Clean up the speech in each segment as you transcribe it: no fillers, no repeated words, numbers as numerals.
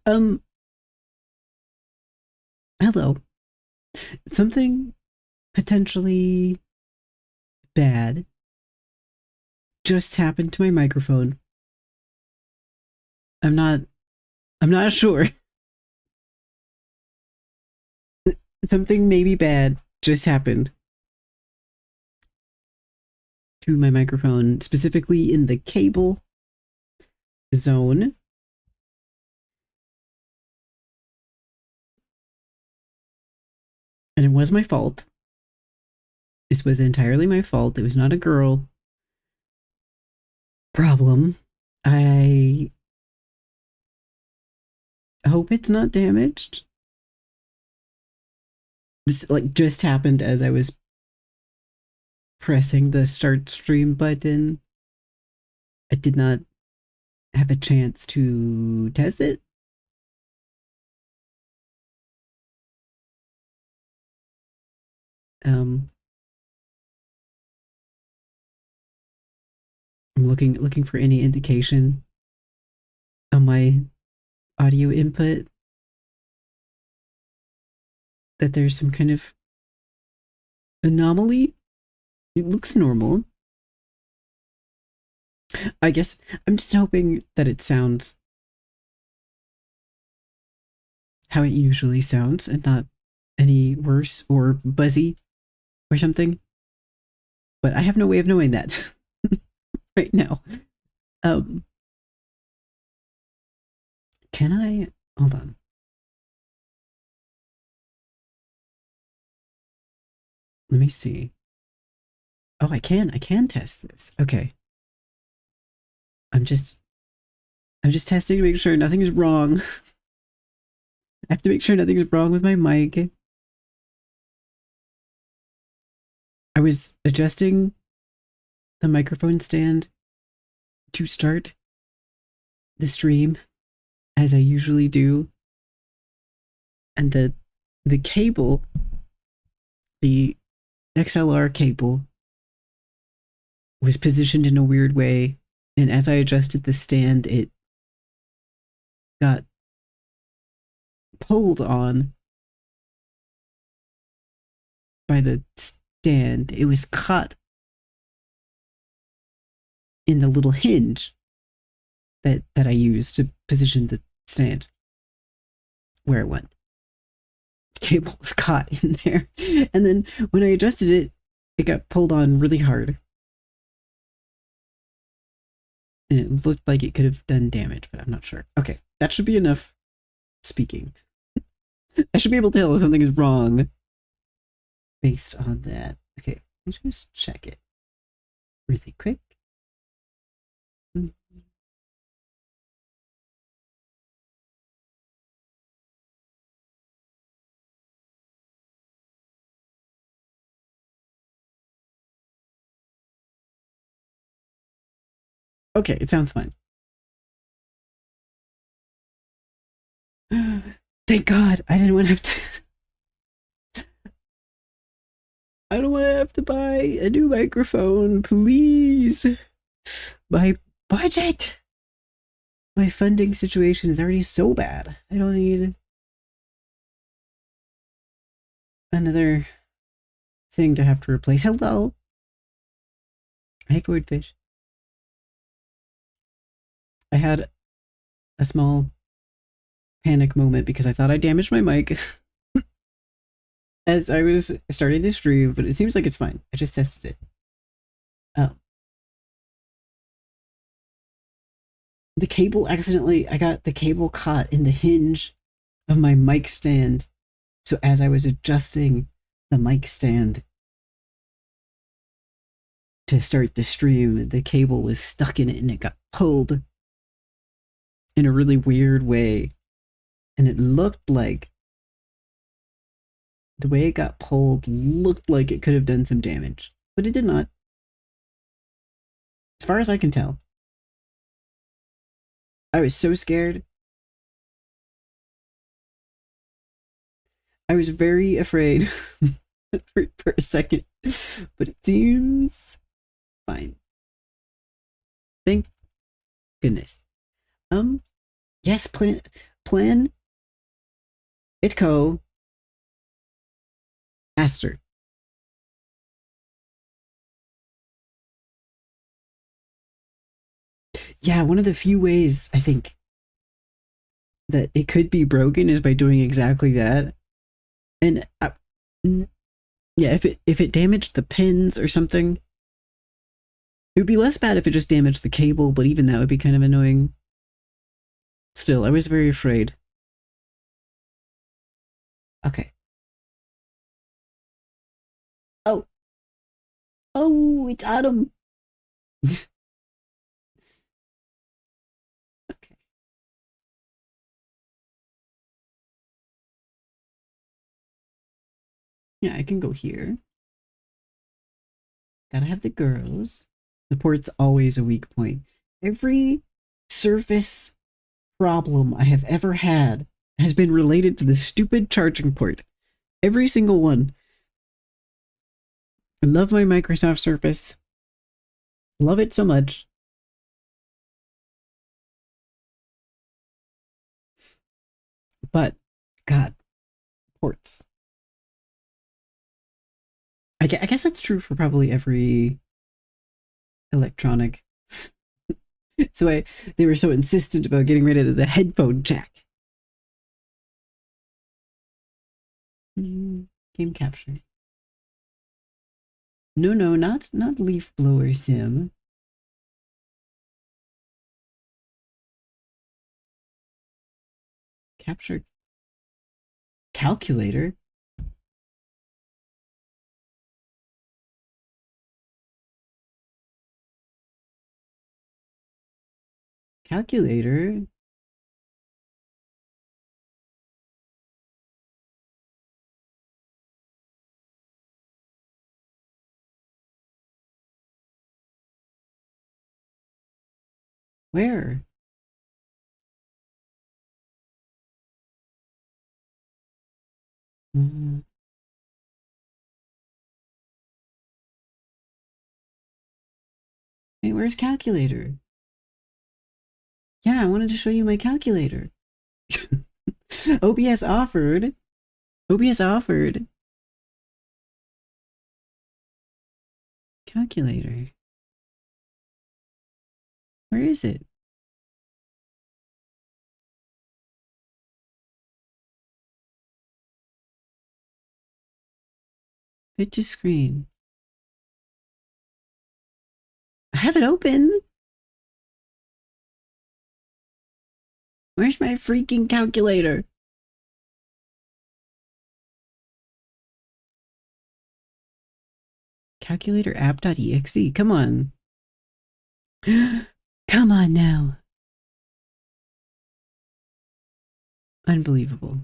Um, Hello. Something potentially bad just happened to my microphone. I'm not I'm not sure. Something maybe bad just happened to my microphone, specifically in the cable zone. And it was my fault. This was entirely my fault. It was not a girl problem. I hope it's not damaged. This like just happened as I was pressing the start stream button. I did not have a chance to test it. Um, I'm looking for any indication on my audio input that there's some kind of anomaly. It looks normal. I guess I'm just hoping that it sounds how it usually sounds and not any worse or buzzy or something. But I have no way of knowing that right now. Um, can I hold on? Let me see. Oh, I can test this. Okay. I'm just I'm just testing to make sure nothing is wrong. I have to make sure nothing's wrong with my mic. I was adjusting the microphone stand to start the stream as I usually do. And the cable, the XLR cable was positioned in a weird way, and as I adjusted the stand, it got pulled on by the stand. It was caught in the little hinge that I used to position the stand where it went. The cable was caught in there, and then when I adjusted it, it got pulled on really hard. And it looked like it could have done damage, but I'm not sure. Okay, that should be enough speaking. I should be able to tell if something is wrong based on that. Okay, let me just check it really quick. Okay, it sounds fine. Thank God, I didn't want to have to. I don't want to have to buy a new microphone, please. My budget, my funding situation is already so bad. I don't need another thing to have to replace. Hello. Hey, Void Fish. I had a small panic moment because I thought I damaged my mic as I was starting the stream, but it seems like it's fine. I just tested it. Oh. The cable accidentally, I got the cable caught in the hinge of my mic stand. So as I was adjusting the mic stand to start the stream, the cable was stuck in it and it got pulled in a really weird way. And it looked like the way it got pulled looked like it could have done some damage, but it did not. As far as I can tell. I was so scared. I was very afraid for a second, but it seems fine. Thank goodness. Yes, Plan, Itco, Aster. Yeah, one of the few ways I think that it could be broken is by doing exactly that. And yeah, if it damaged the pins or something, it would be less bad if it just damaged the cable, but even that would be kind of annoying. Still, I was very afraid. Okay. Oh. Oh, it's Adam. Okay. Yeah, I can go here. Gotta have the girls. The port's always a weak point. Every surface problem I have ever had has been related to the stupid charging port. Every single one. I love my Microsoft Surface. Love it so much. But, God, ports. I guess that's true for probably every electronic. So they were so insistent about getting rid of the headphone jack. Game capture. No, not leaf blower sim. Capture calculator. Calculator. Where? Hey, where's calculator? Yeah, I wanted to show you my calculator. OBS offered. OBS offered. Calculator. Where is it? Fit to screen. I have it open. Where's my freaking calculator? Calculator app.exe. Come on. Come on now. Unbelievable.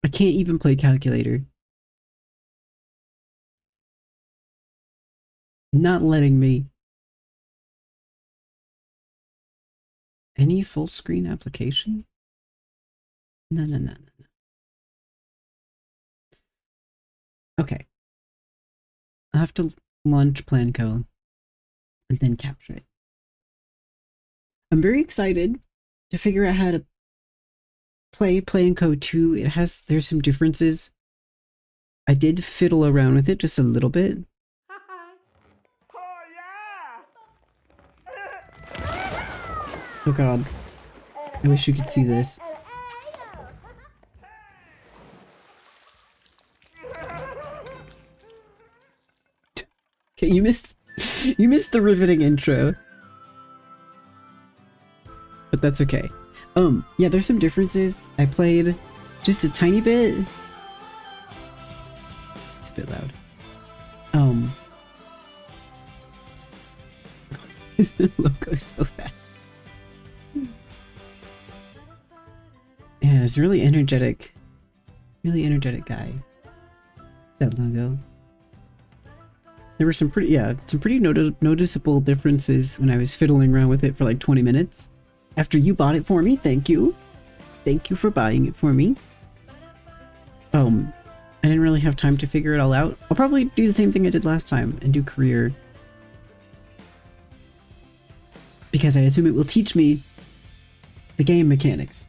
I can't even play calculator. Not letting me. Any full screen application? No. Okay. I have to launch Planco and then capture it. I'm very excited to figure out how to play Planco 2. There's some differences. I did fiddle around with it just a little bit. Oh god. I wish you could see this. Okay, you missed the riveting intro. But that's okay. Yeah, there's some differences. I played just a tiny bit. It's a bit loud. This logo so fast. Yeah, it's a really energetic guy. That logo. There were some pretty noticeable differences when I was fiddling around with it for like 20 minutes. After you bought it for me, thank you. Thank you for buying it for me. I didn't really have time to figure it all out. I'll probably do the same thing I did last time and do career. Because I assume it will teach me The game mechanics.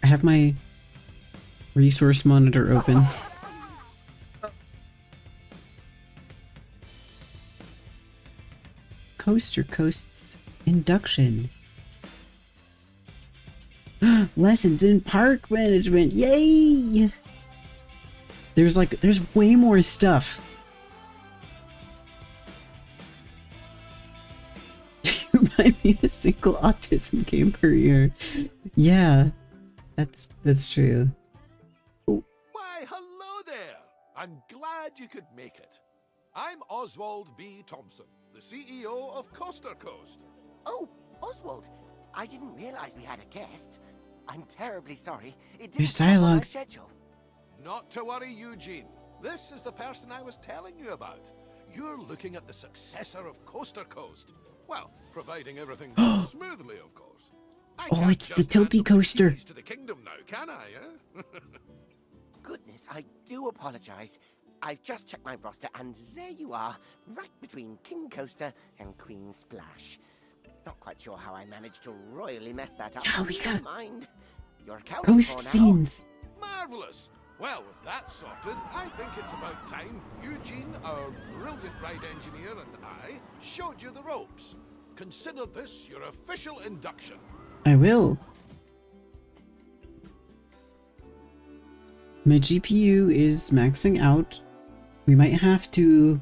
I have my resource monitor open. Coaster Coasts induction. Lessons in park management. Yay! There's way more stuff. You might be a single autism game per year. Yeah, that's true. Why, hello there! I'm glad you could make it. I'm Oswald B. Thompson, the CEO of Coaster Coast. Oh, Oswald, I didn't realize we had a guest. I'm terribly sorry. It There's didn't come on our dialogue. schedule. Not to worry, Eugene. This is the person I was telling you about. You're looking at the successor of Coaster Coast. Well, providing everything goes smoothly, of course. I Oh, can't it's the just hand tilty them the coaster. keys to the kingdom now, can I? Goodness, I do apologize. I've just checked my roster, and there you are, right between King Coaster and Queen Splash. Not quite sure how I managed to royally mess that up. Yeah, we Never got mind. You're accounted ghost for now. scenes. Marvelous. Well, with that sorted, I think it's about time Eugene, our brilliant ride engineer, and I showed you the ropes. Consider this your official induction. I will. My GPU is maxing out. We might have to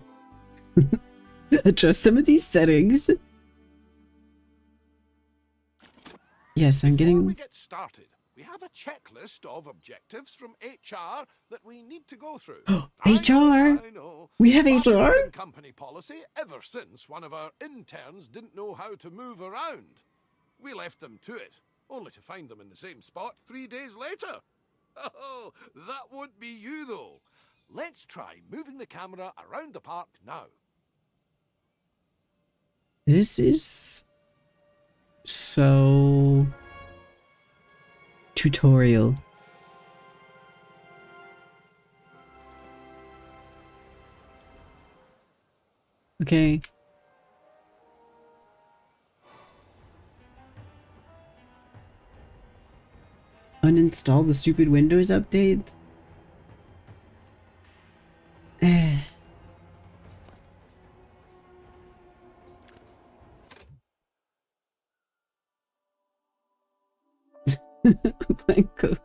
adjust some of these settings. Yes, I'm Before we getting... get started, we have a checklist of objectives from HR that we need to go through. HR? I know. We have Part of HR? the company policy ever since one of our interns didn't know how to move around. We left them to it, only to find them in the same spot 3 days later. Oh, that won't be you though. Let's try moving the camera around the park now. This is... so... tutorial. Okay. Uninstall the stupid Windows update? Eh. Blanco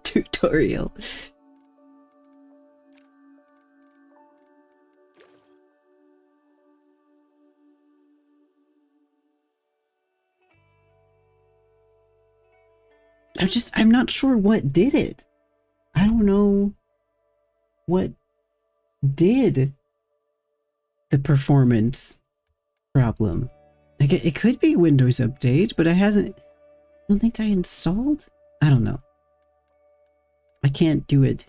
tutorial. I'm not sure what did it. I don't know what did the performance problem. Like it could be Windows update, but I don't think I installed. I don't know. I can't do it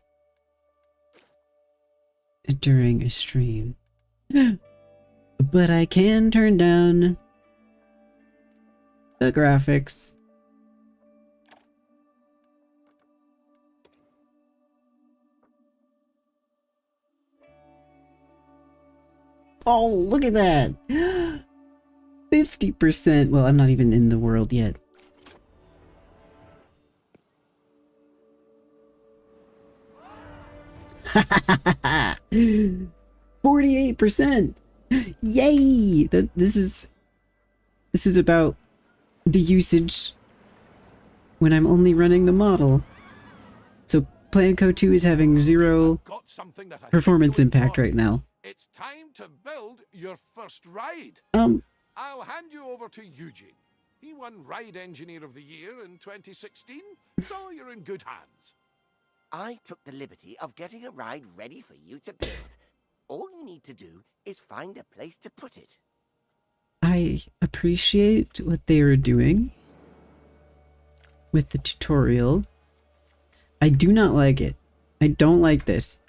during a stream. But I can turn down the graphics. Oh, look at that! 50%. Well, I'm not even in the world yet. Ha 48%. Yay! This is about the usage when I'm only running the model. So Planco 2 is having zero Got something that I think performance you'll impact enjoy. right now. It's time to build your first ride. I'll hand you over to Eugene. He won Ride Engineer of the Year in 2016, so you're in good hands. I took the liberty of getting a ride ready for you to build. All you need to do is find a place to put it. I appreciate what they are doing with the tutorial. I do not like it. I don't like this.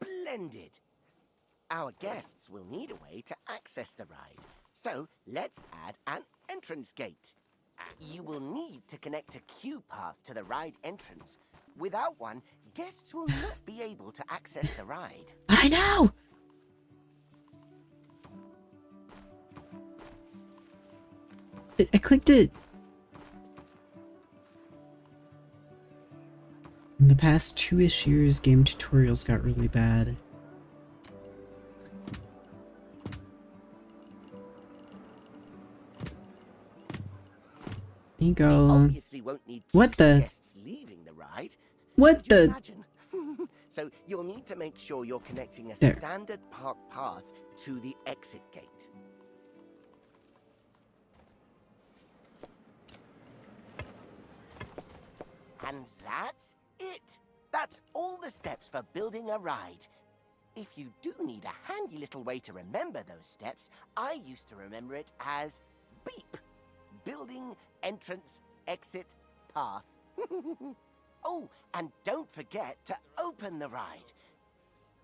Splendid! Our guests will need a way to access the ride, so let's add an entrance gate. You will need to connect a queue path to the ride entrance. Without one, guests will not be able to access the ride. I know! I clicked it. In the past 2-ish years, game tutorials got really bad. There you go. Obviously won't need What keys for the? guests leaving the ride. What Could you the? imagine? So you'll need to make sure you're connecting a There. standard park path to the exit gate. And that's it. That's all the steps for building a ride. If you do need a handy little way to remember those steps, I used to remember it as BEEP. Building, entrance, exit, path. Oh, and don't forget to open the ride.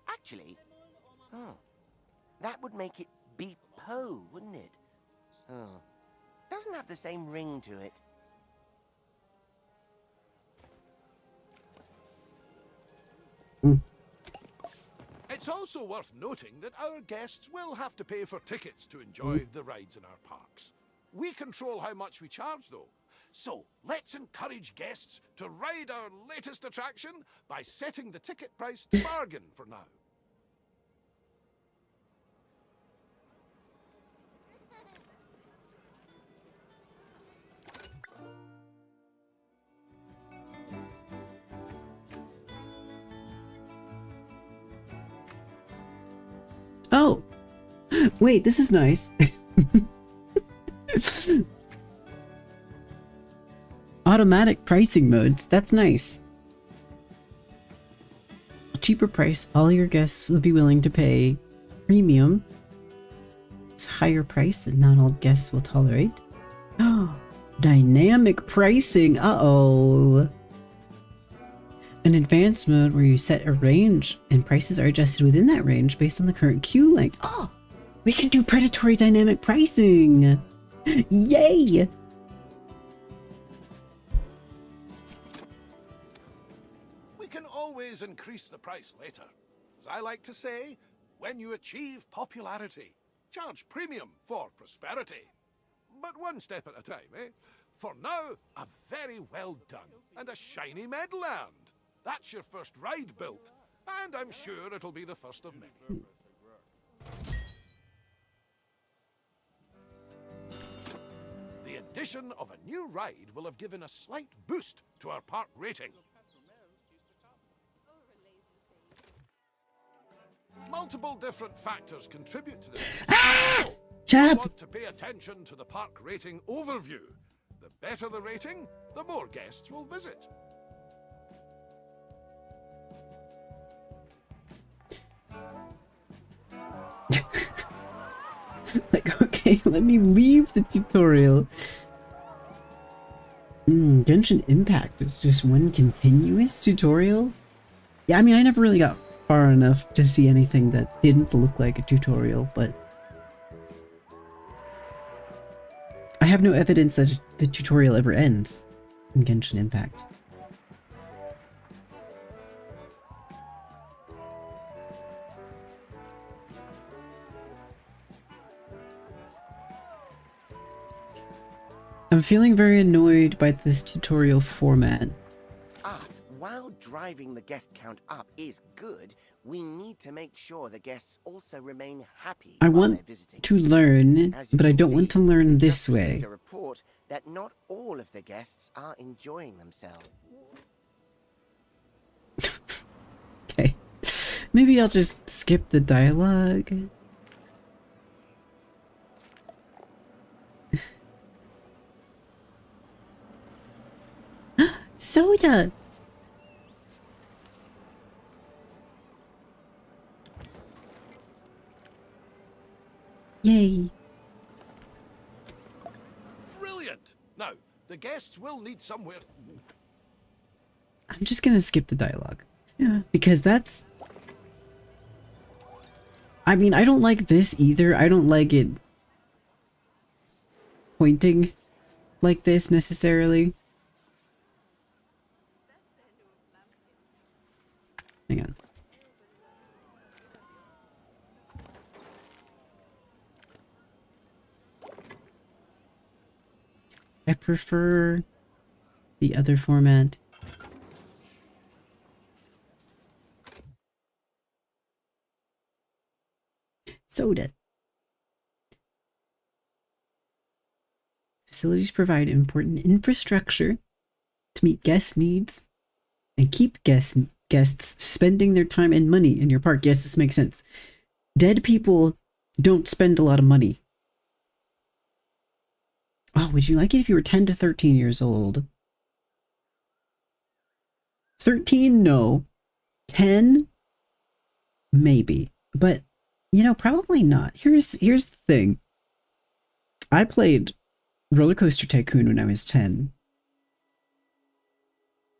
Actually, that would make it Beep-po, wouldn't it? Oh, doesn't have the same ring to it. It's also worth noting that our guests will have to pay for tickets to enjoy the rides in our parks. We control how much we charge, though. So let's encourage guests to ride our latest attraction by setting the ticket price to bargain for now. Oh! Wait, this is nice. Automatic pricing modes. That's nice. A cheaper price. All your guests will be willing to pay. Premium. It's a higher price that not all guests will tolerate. Oh, dynamic pricing. Uh-oh. An advanced mode where you set a range and prices are adjusted within that range based on the current queue length. Oh, we can do predatory dynamic pricing. Yay! We can always increase the price later. As I like to say, when you achieve popularity, charge premium for prosperity. But one step at a time, eh? For now, a very well done and a shiny medal earned. That's your first ride built, and I'm sure it'll be the first of many. The addition of a new ride will have given a slight boost to our park rating. Multiple different factors contribute to this. Shut You up! want to pay attention to the park rating overview. The better the rating, the more guests will visit. Like, okay, let me leave the tutorial. Genshin Impact is just one continuous tutorial? Yeah, I mean, I never really got far enough to see anything that didn't look like a tutorial, but I have no evidence that the tutorial ever ends in Genshin Impact. I'm feeling very annoyed by this tutorial format. While driving the guest count up is good, we need to make sure the guests also remain happy I while want they're visiting. to learn, As you but I can don't see, want to learn we've this just received way. a report that not all of the guests are enjoying themselves. Okay. Maybe I'll just skip the dialogue. Soda! Yay. Brilliant! Now, the guests will need somewhere. I'm just gonna skip the dialogue. Yeah. Because that's... I mean, I don't like this either. I don't like it pointing like this necessarily. Hang on. I prefer the other format. Soda. Facilities provide important infrastructure to meet guest needs and keep guests spending their time and money in your park. Yes, this makes sense. Dead people don't spend a lot of money. Oh, would you like it if you were 10 to 13 years old? 13, no. 10, maybe. But, you know, probably not. Here's the thing. I played Roller Coaster Tycoon when I was 10.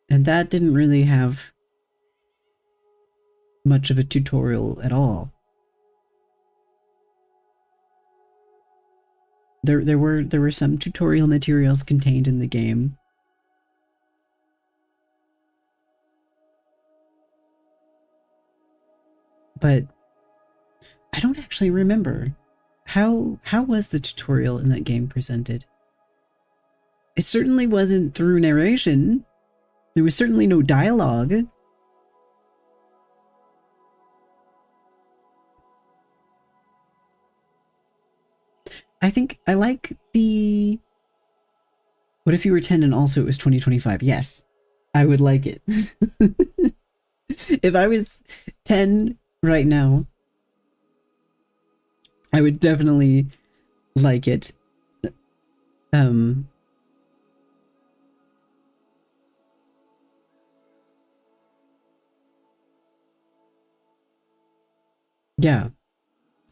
And that didn't really have much of a tutorial at all. There were some tutorial materials contained in the game. But I don't actually remember. How was the tutorial in that game presented? It certainly wasn't through narration. There was certainly no dialogue. I think I like the... What if you were 10 and also it was 2025? Yes, I would like it. If I was 10 right now, I would definitely like it. Yeah.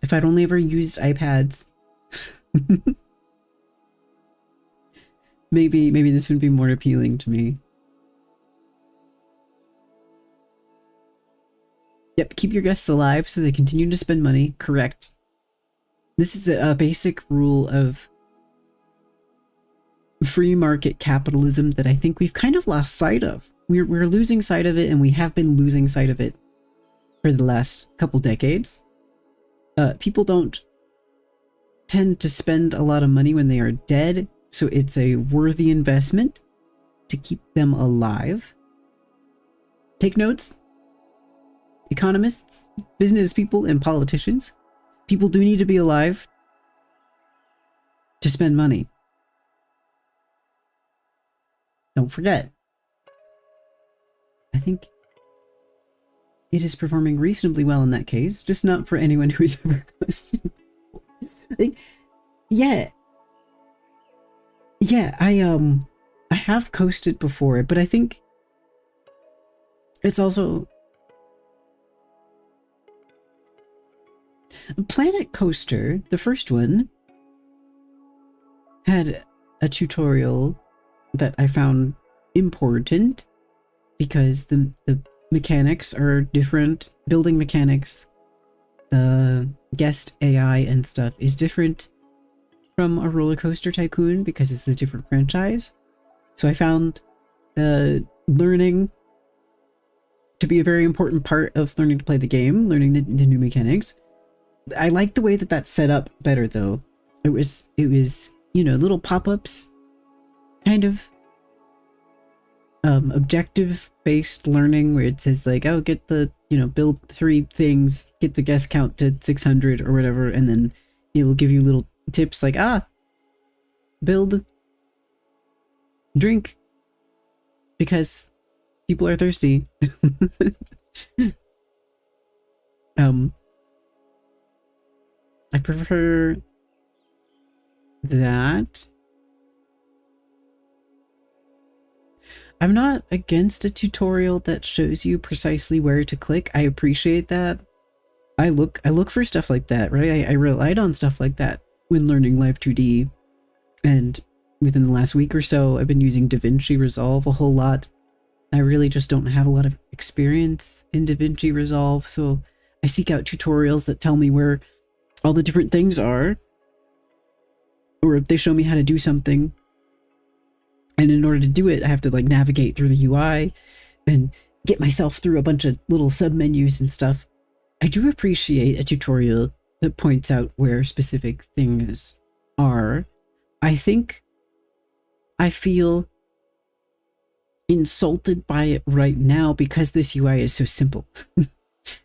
If I'd only ever used iPads, maybe this would be more appealing to me. Yep, keep your guests alive so they continue to spend money. Correct. This is a basic rule of free market capitalism that I think we've kind of lost sight of. We're losing sight of it, and we have been losing sight of it for the last couple decades. People don't tend to spend a lot of money when they are dead, so it's a worthy investment to keep them alive. Take notes. Economists, business people, and politicians. People do need to be alive to spend money. Don't forget. I think it is performing reasonably well in that case, just not for anyone who has ever questioned. Yeah, I have coasted before, but I think it's also Planet Coaster, the first one, had a tutorial that I found important because the mechanics are different. Building mechanics, the guest AI and stuff is different from a Roller Coaster Tycoon because it's a different franchise. So I found the learning to be a very important part of learning to play the game, learning the new mechanics. I like the way that that's set up better, though. It was, you know, little pop-ups, kind of objective-based learning where it says like, oh, get the, you know, build 3 things, get the guest count to 600 or whatever, and then it'll give you little tips like, build, drink, because people are thirsty. I prefer that. I'm not against a tutorial that shows you precisely where to click. I appreciate that. I look for stuff like that, right? I relied on stuff like that when learning Live 2D, and within the last week or so, I've been using DaVinci Resolve a whole lot. I really just don't have a lot of experience in DaVinci Resolve, so I seek out tutorials that tell me where all the different things are, or if they show me how to do something, and in order to do it I have to like navigate through the UI and get myself through a bunch of little submenus and stuff. I do appreciate a tutorial that points out where specific things are. I think I feel insulted by it right now because this UI is so simple.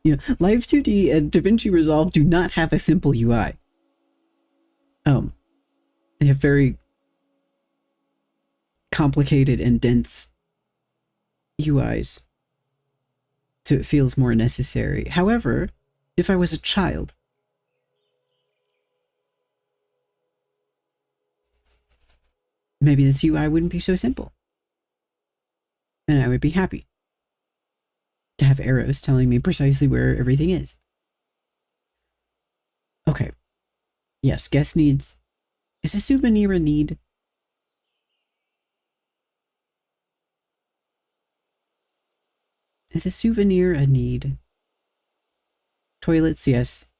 You know, Live 2D and DaVinci Resolve do not have a simple UI. They have very complicated and dense UIs, so it feels more necessary. However, if I was a child, maybe this UI wouldn't be so simple, and I would be happy to have arrows telling me precisely where everything is. Okay. Yes, guest needs... Is a souvenir a need? Is a souvenir a need? Toilets, yes.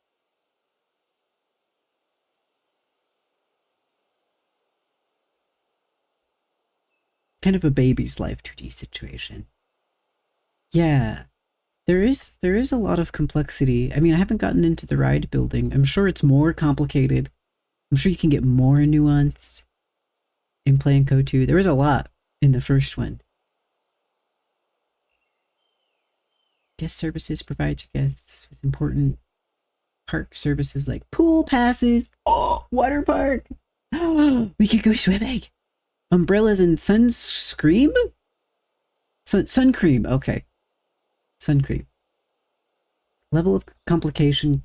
Kind of a baby's life 2D situation. Yeah. There is a lot of complexity. I mean, I haven't gotten into the ride building. I'm sure it's more complicated. I'm sure you can get more nuanced in Plan Code 2. There was a lot in the first one. Guest services provide to guests with important park services like pool passes. Oh, water park. We could go swimming. Umbrellas and sunscreen? Sun cream. Okay. Sun cream. Level of complication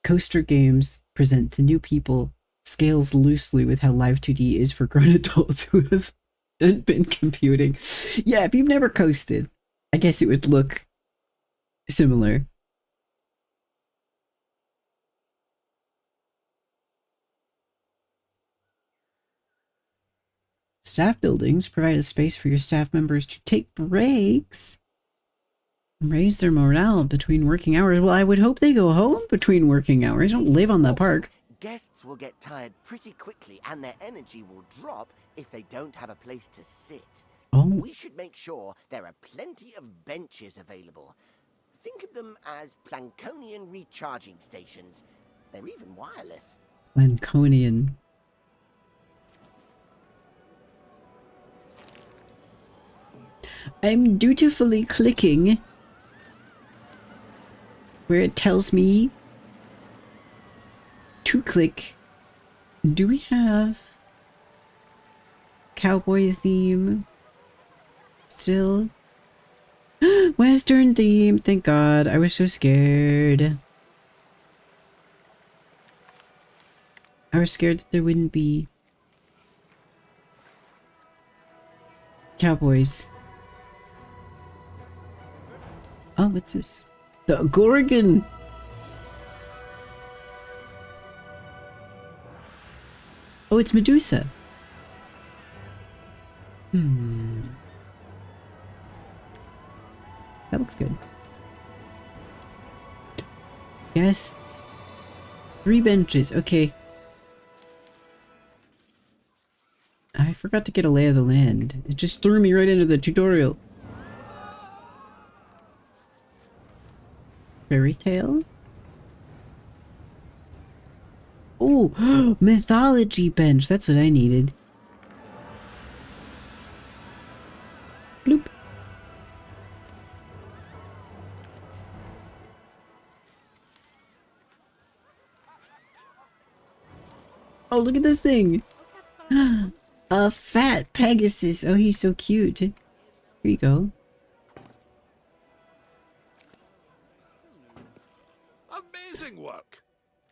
Coaster Games present to new people scales loosely with how Live 2D is for grown adults who have been computing. Yeah, if you've never coasted, I guess it would look similar. Staff buildings provide a space for your staff members to take breaks and raise their morale between working hours. Well, I would hope they go home between working hours. Don't live on the park. Guests will get tired pretty quickly and their energy will drop if they don't have a place to sit. Oh. We should make sure there are plenty of benches available. Think of them as Planconian recharging stations. They're even wireless. Planconian. I'm dutifully clicking where it tells me to click. Do we have cowboy theme still? Western theme, thank God. I was so scared. I was scared that there wouldn't be cowboys. Oh, what's this? The Gorgon! Oh, it's Medusa. That looks good. Guests. 3 benches, okay. I forgot to get a lay of the land. It just threw me right into the tutorial. Fairy tale? Oh, mythology bench. That's what I needed. Bloop. Oh, look at this thing. A fat Pegasus. Oh, he's so cute. Here you go. Amazing work.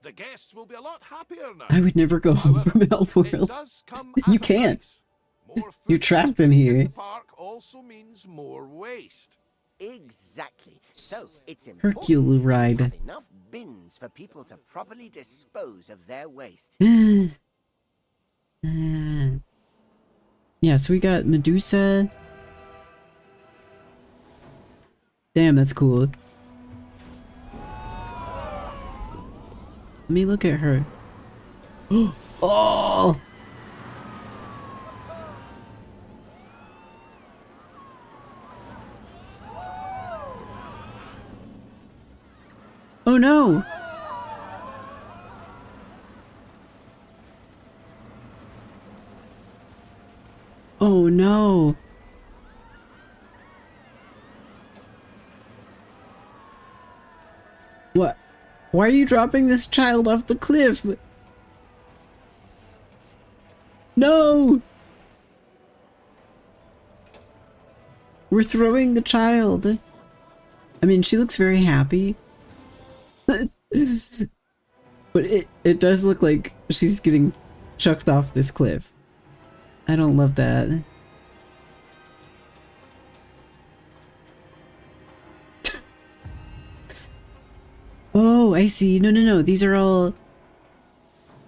The guests will be a lot happier now. I would never go home However, from it Elfworld. does come You at a can't. price. More You're food trapped in in here. the park also means more waste. Exactly. So it's important Hercule to ride. have enough bins for people to properly dispose of their waste. Yeah, so we got Medusa. Damn, that's cool. Let me look at her. Oh! Oh no! Oh no. What? Why are you dropping this child off the cliff? No! We're throwing the child. I mean, she looks very happy. But it does look like she's getting chucked off this cliff. I don't love that. Oh, I see. No, no, no. These are all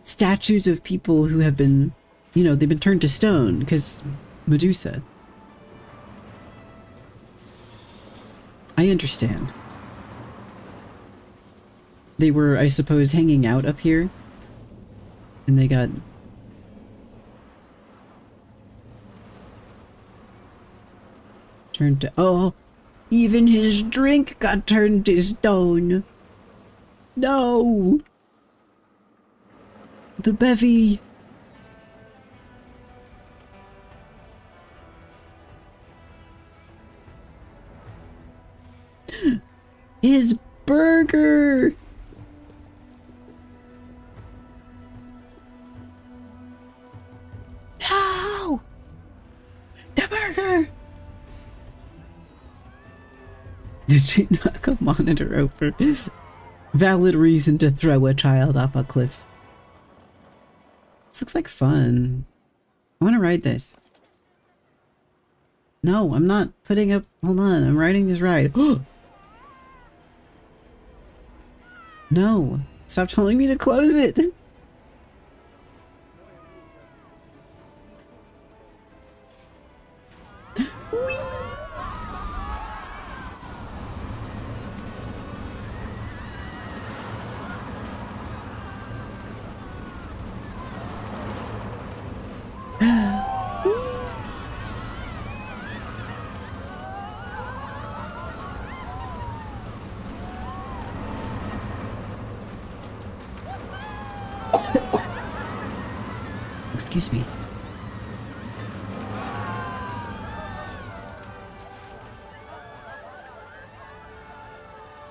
statues of people who have been, you know, they've been turned to stone because Medusa. I understand. They were, I suppose, hanging out up here. And they got... turned to... Oh! Even his drink got turned to stone! No! The bevy! His burger! No! The burger! Did she knock a monitor over? Valid reason to throw a child off a cliff. This looks like fun. I want to ride this. No, I'm not putting up... Hold on, I'm riding this ride. No, stop telling me to close it. Excuse me.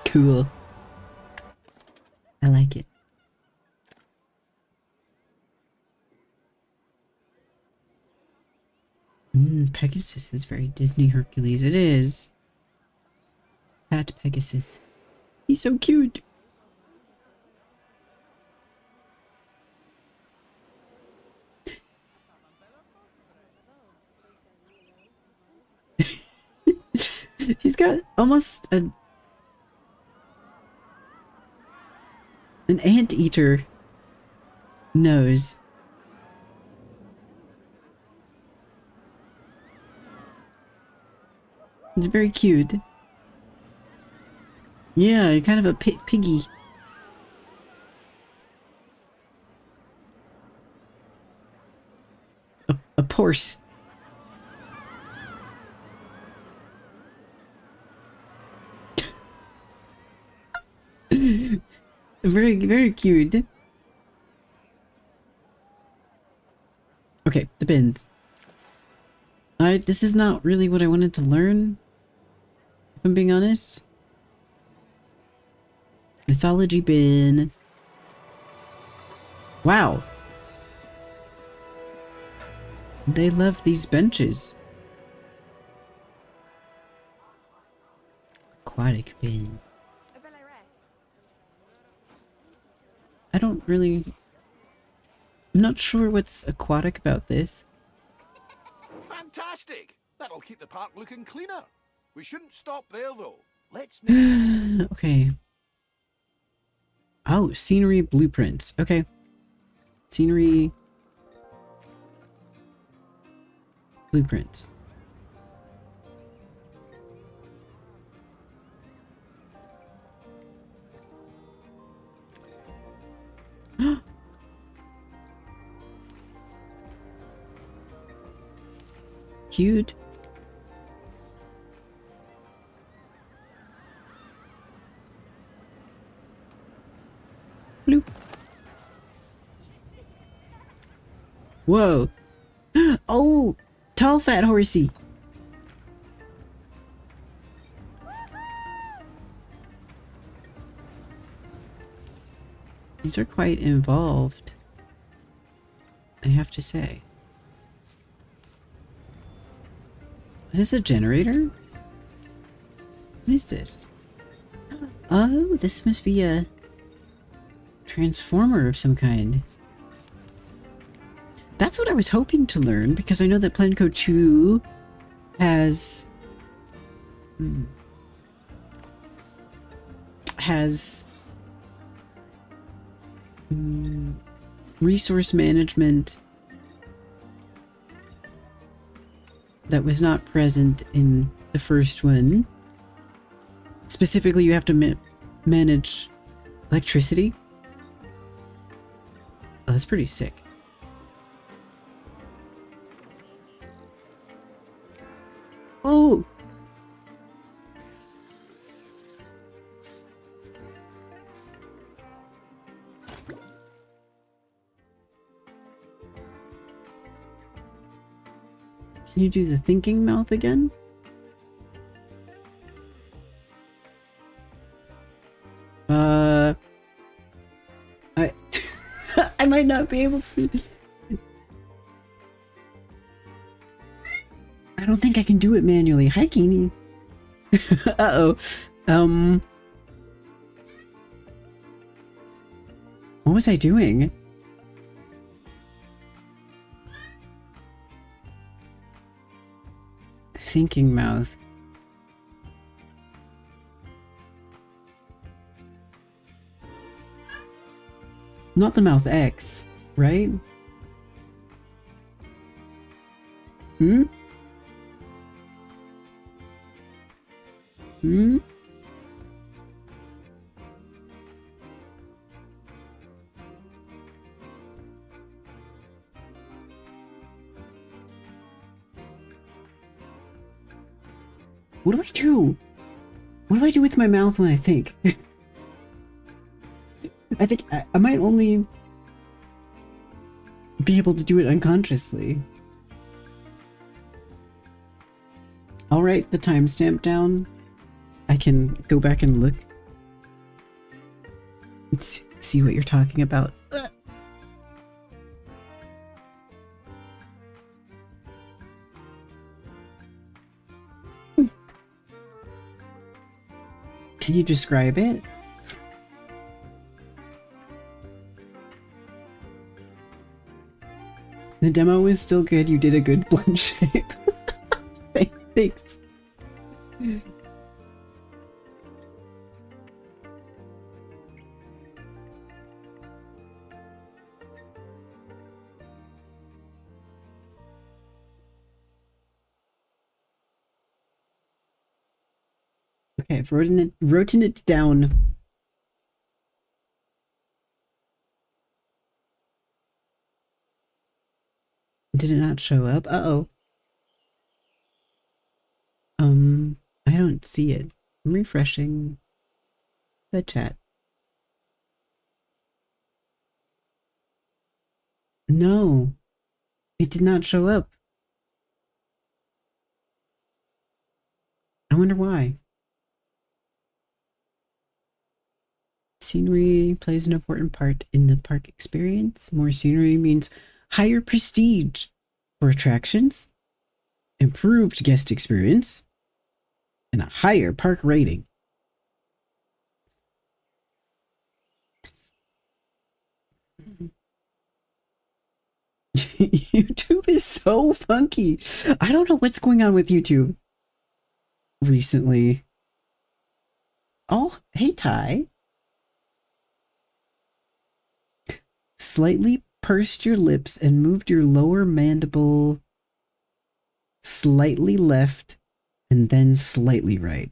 Cool. I like it. Pegasus is very Disney Hercules. It is. Fat Pegasus. He's so cute. He's got almost an anteater nose. It's very cute. Yeah, kind of a piggy. A horse. Very, very cute. Okay, the bins. This is not really what I wanted to learn, if I'm being honest. Mythology bin. Wow. They love these benches. Aquatic bin. I don't really... I'm not sure what's aquatic about this. Fantastic! That'll keep the park looking cleaner. We shouldn't stop there, though. Let's... Okay. Oh, scenery blueprints. Okay. Scenery... blueprints. Cute. Bloop. Whoa. Oh, Tall, fat horsey. These are quite involved, I have to say. What is a generator? What is this? Oh, this must be a transformer of some kind. That's what I was hoping to learn, because I know that Planco 2 has resource management that was not present in the first one. Specifically, you have to manage electricity. Oh, that's pretty sick. Oh! Can you do the thinking mouth again? I might not be able to. I don't think I can do it manually. Hi, Keeney. Uh-oh. What was I doing? Thinking mouth. Not the mouth X, right? Hmm? Hmm? What do I do? What do I do with my mouth when I think? I think I might only be able to do it unconsciously. I'll write the timestamp down. I can go back and look. Let's see what you're talking about. Can you describe it? The demo is still good. You did a good blend shape. Thanks. Okay, I've written it down. Did it not show up? Uh-oh. I don't see it. I'm refreshing the chat. No, it did not show up. I wonder why. Scenery plays an important part in the park experience. More scenery means higher prestige for attractions, improved guest experience, and a higher park rating. YouTube is so funky. I don't know what's going on with YouTube recently. Oh, hey, Ty. Slightly pursed your lips and moved your lower mandible slightly left and then slightly right.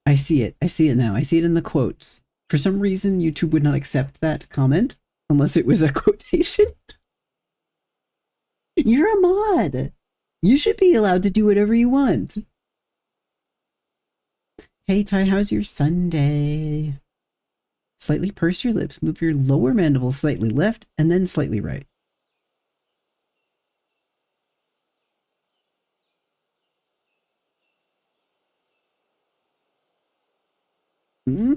I see it. I see it now. I see it in the quotes. For some reason, YouTube would not accept that comment unless it was a quotation. You're a mod. You should be allowed to do whatever you want. Hey, Ty, how's your Sunday? Slightly purse your lips. Move your lower mandible slightly left and then slightly right. Hmm?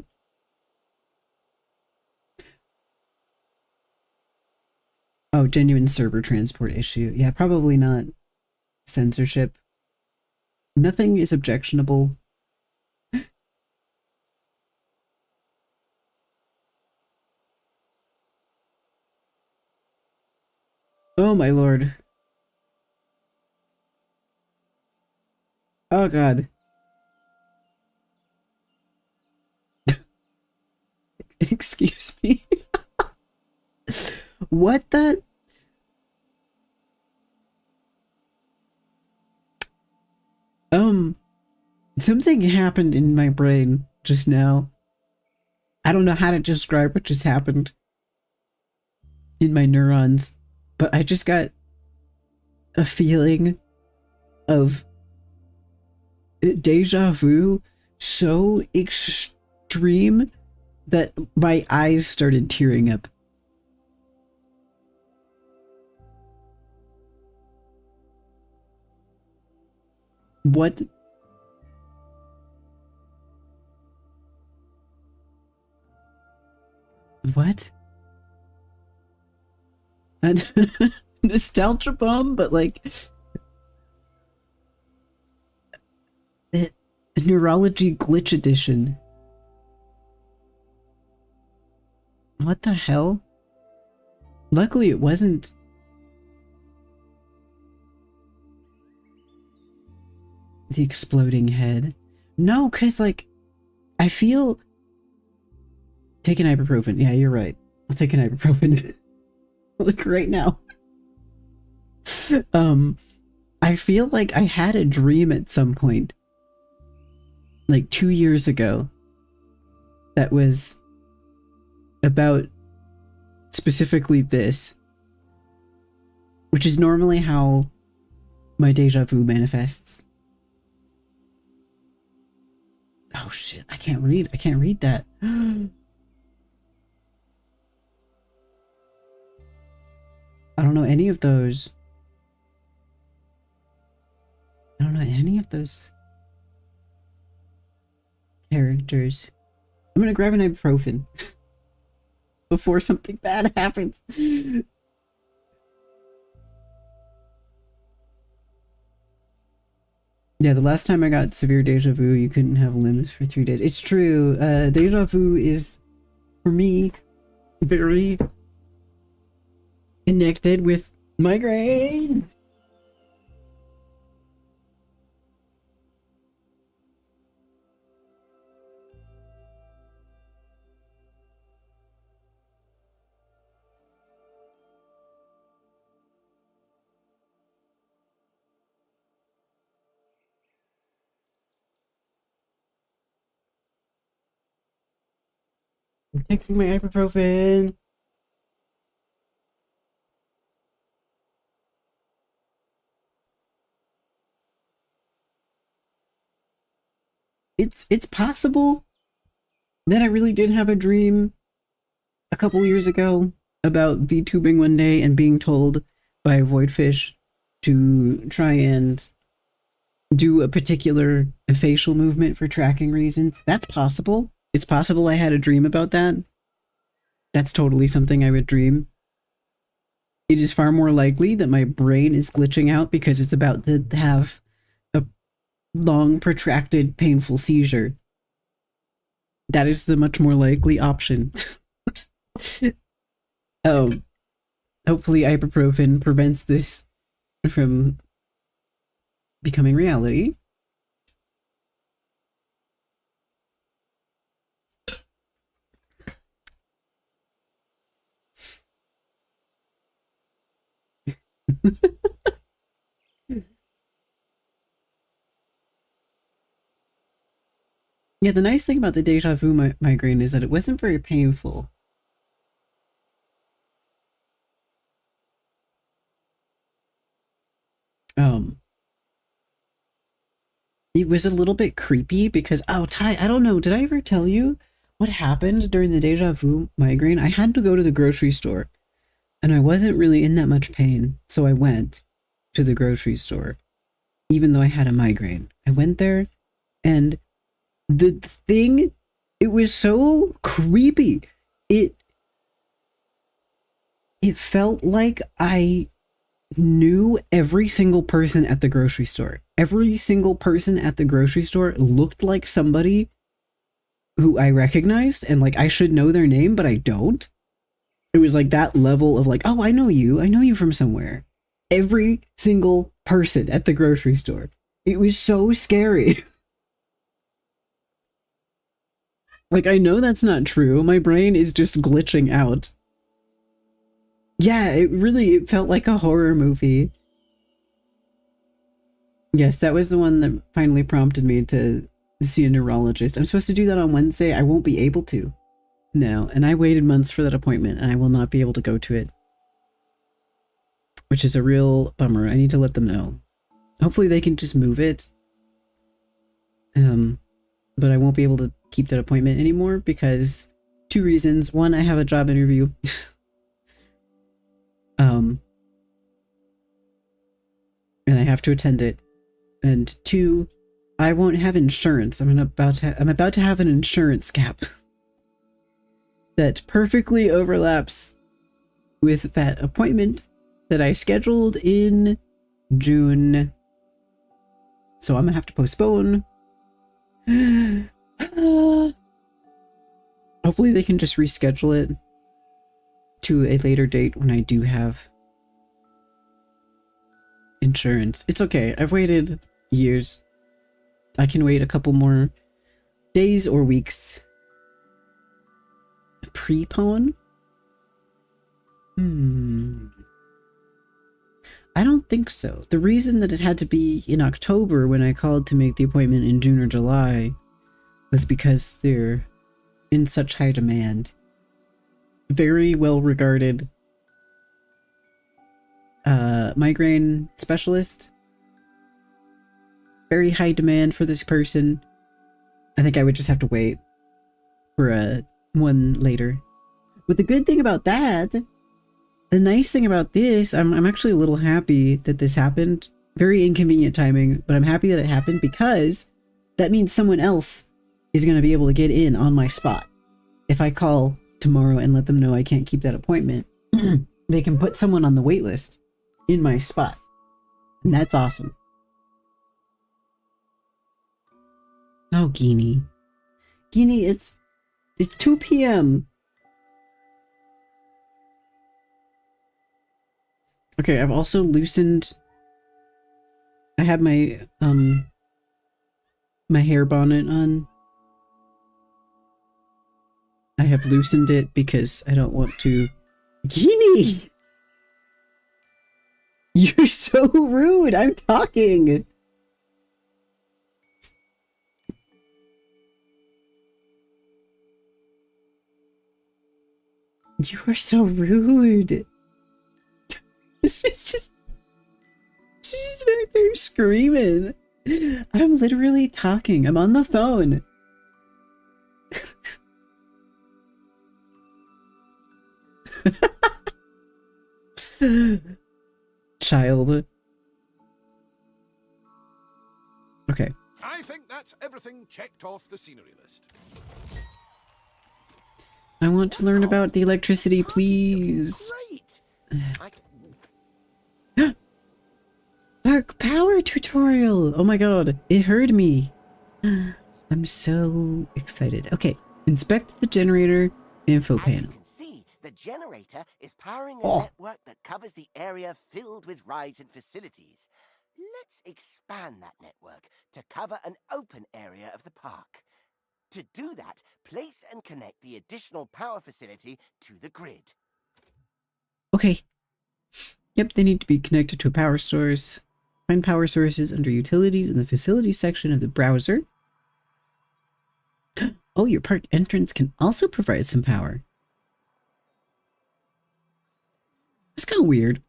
Oh, genuine server transport issue. Yeah, probably not censorship. Nothing is objectionable. Oh my lord. Oh god. Excuse me. What the? Something happened in my brain just now. I don't know how to describe what just happened in my neurons, but I just got a feeling of deja vu so extreme that my eyes started tearing up. What? What? And nostalgia bomb, but like neurology glitch edition. What the hell? Luckily it wasn't the exploding head. No, cause like I feel take an ibuprofen. Yeah, you're right. I'll take an ibuprofen. Like right now. I feel like I had a dream at some point, like 2 years ago, that was about specifically this, which is normally how my deja vu manifests. Oh shit, I can't read that. I don't know any of those. I don't know any of those characters. I'm gonna grab an ibuprofen before something bad happens. Yeah, the last time I got severe deja vu, you couldn't have limbs for 3 days. It's true. Deja vu is, for me, very connected with migraine. I'm taking my ibuprofen. It's possible that I really did have a dream a couple years ago about VTubing one day and being told by a voidfish to try and do a particular facial movement for tracking reasons. That's possible. It's possible I had a dream about that. That's totally something I would dream. It is far more likely that my brain is glitching out because it's about to have a long, protracted, painful seizure. That is the much more likely option. Hopefully ibuprofen prevents this from becoming reality. Yeah, the nice thing about the deja vu migraine is that it wasn't very painful. It was a little bit creepy because, oh, Ty, I don't know, did I ever tell you? what happened during the deja vu migraine, I had to go to the grocery store and I wasn't really in that much pain. So I went to the grocery store, even though I had a migraine. I went there and the thing, it was so creepy. It felt like I knew every single person at the grocery store. Every single person at the grocery store looked like somebody who I recognized, and like I should know their name, but I don't. It was like that level of like, oh, I know you from somewhere. Every single person at the grocery store. It was so scary. Like, I know that's not true. My brain is just glitching out. Yeah, it felt like a horror movie. Yes, that was the one that finally prompted me to see a neurologist. I'm supposed to do that on Wednesday. I won't be able to. No, and I waited months for that appointment and I will not be able to go to it. Which is a real bummer. I need to let them know. Hopefully they can just move it. But I won't be able to keep that appointment anymore because 2 reasons. One, I have a job interview. And I have to attend it. And 2, I won't have insurance. I'm about to have an insurance gap that perfectly overlaps with that appointment that I scheduled in June. So I'm gonna have to postpone. Hopefully they can just reschedule it to a later date when I do have insurance. It's okay. I've waited years. I can wait a couple more days or weeks. Prepone? I don't think so. The reason that it had to be in October when I called to make the appointment in June or July was because they're in such high demand. Very well regarded migraine specialist. Very high demand for this person. I think I would just have to wait for one later. But the good thing about that, the nice thing about this, I'm actually a little happy that this happened. Very inconvenient timing, but I'm happy that it happened because that means someone else is going to be able to get in on my spot. If I call tomorrow and let them know I can't keep that appointment, they can put someone on the wait list in my spot. And that's awesome. Oh, Guinea. Guinea, it's 2 p.m. Okay, I've also loosened. I have my my hair bonnet on. I have loosened it because I don't want to. Guinea! You're so rude! I'm talking! You are so rude! She's just back there screaming. I'm literally talking. I'm on the phone. Child. Okay. I think that's everything checked off the scenery list. I want to learn about the electricity, please. Great. Dark power tutorial! Oh my god, it heard me. I'm so excited. Okay, inspect the generator info As panel. you can see, the generator is powering a Oh. network that covers the area filled with rides and facilities. Let's expand that network to cover an open area of the park. To do that, place and connect the additional power facility to the grid. Okay. Yep, they need to be connected to a power source. Find power sources under utilities in the facilities section of the browser. Oh, your park entrance can also provide some power. That's kind of weird.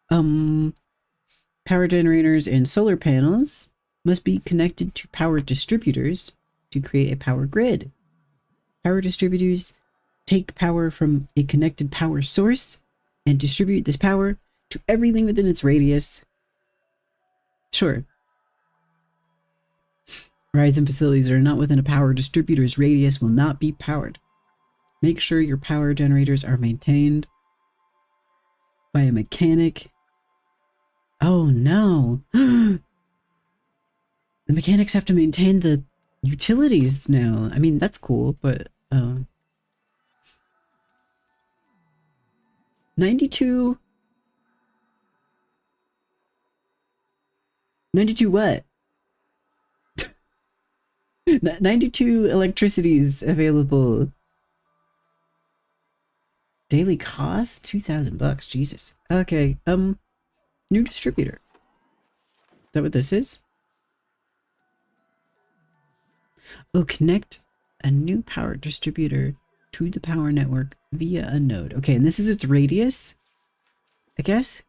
Power generators and solar panels must be connected to power distributors to create a power grid. Power distributors take power from a connected power source and distribute this power to everything within its radius. Sure. Rides and facilities that are not within a power distributor's radius will not be powered. Make sure your power generators are maintained by a mechanic. Oh no. The mechanics have to maintain the utilities now. I mean, that's cool, but 92 what? 92 electricities available. Daily cost $2,000. Jesus. Okay. New distributor. Is that what this is? Oh, connect a new power distributor to the power network via a node. Okay, and this is its radius, I guess.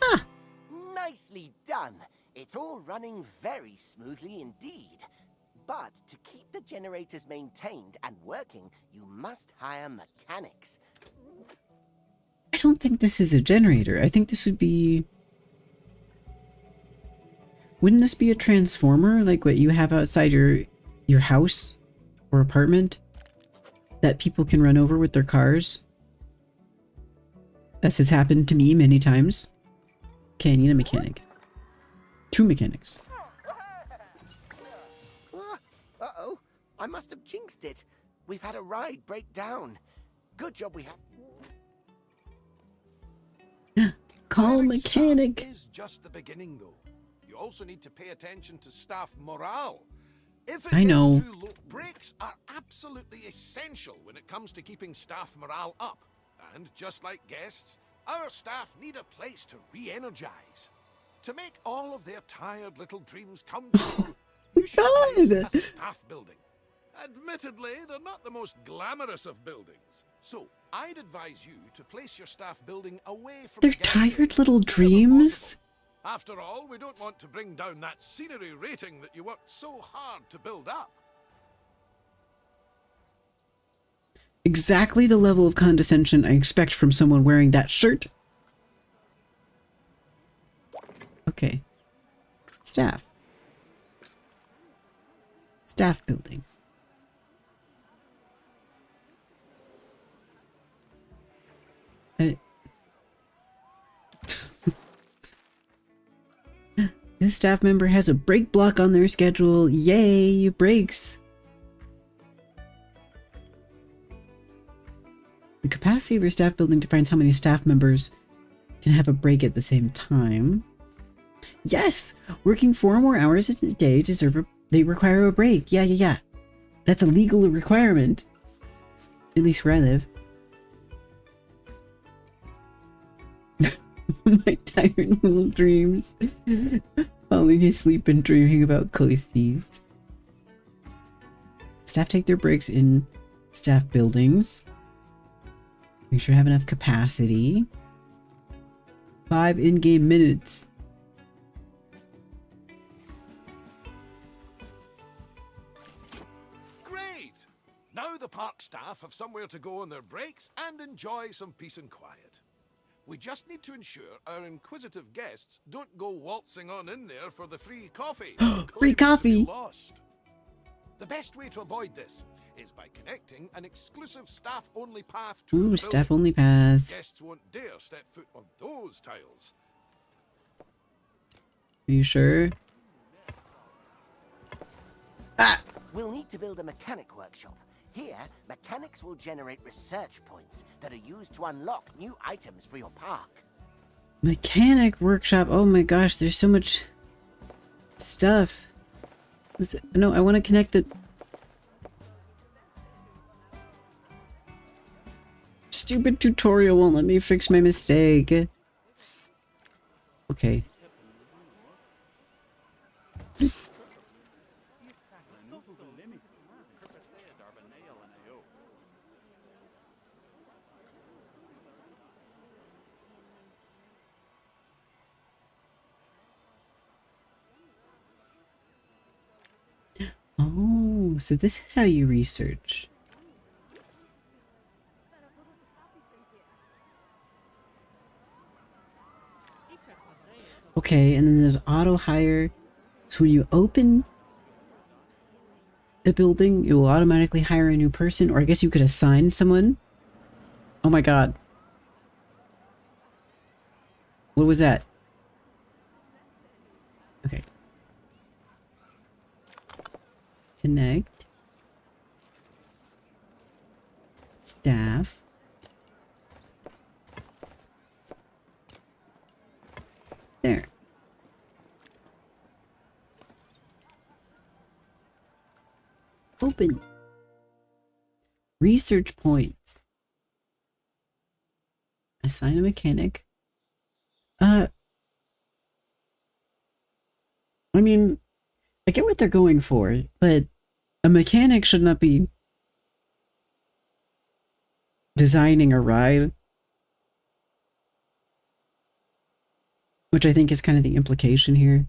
Ah! Nicely done. It's all running very smoothly indeed. But to keep the generators maintained and working, you must hire mechanics. I don't think this is a generator. I think this would be... Wouldn't this be a transformer, like what you have outside your house or apartment that people can run over with their cars? This has happened to me many times. Okay, I need a mechanic. 2 mechanics. Uh-oh. I must have jinxed it. We've had a ride break down. Good job we have... Call Hiring mechanic. staff is just the beginning, though. You also need to pay attention to staff morale. If it I know. gets too low, breaks are absolutely essential when it comes to keeping staff morale up. And just like guests, our staff need a place to re-energize. To make all of their tired little dreams come true, you should place God. a staff building. Admittedly, they're not the most glamorous of buildings. So, I'd advise you to place your staff building away from Their guest tired areas little wherever dreams. possible. After all, we don't want to bring down that scenery rating that you worked so hard to build up. Exactly the level of condescension I expect from someone wearing that shirt. Okay. Staff. Staff building. This staff member has a break block on their schedule. Yay, breaks. The capacity of your staff building defines how many staff members can have a break at the same time. Yes! Working 4 or more hours a day they require a break. Yeah. That's a legal requirement. At least where I live. My tired little dreams. Falling asleep and dreaming about coasties. Staff take their breaks in staff buildings. Make sure to have enough capacity. 5 in-game minutes. Great! Now the park staff have somewhere to go on their breaks and enjoy some peace and quiet. We just need to ensure our inquisitive guests don't go waltzing on in there for the free coffee. Free coffee! Lost. The best way to avoid this is by connecting an exclusive staff-only path to the Ooh, building. staff-only path. Guests won't dare step foot on those tiles. Are you sure? Ah! We'll need to build a mechanic workshop. Here, mechanics will generate research points that are used to unlock new items for your park. Mechanic workshop. Oh my gosh, there's so much stuff. No, I want to connect the... Stupid tutorial won't let me fix my mistake. Okay. Oh, so this is how you research. Okay, and then there's auto hire. So when you open the building, it will automatically hire a new person, or I guess you could assign someone. Oh my god. What was that? Okay. Connect. Staff. There. Open. Research points. Assign a mechanic. I mean, I get what they're going for, but a mechanic should not be designing a ride. Which I think is kind of the implication here.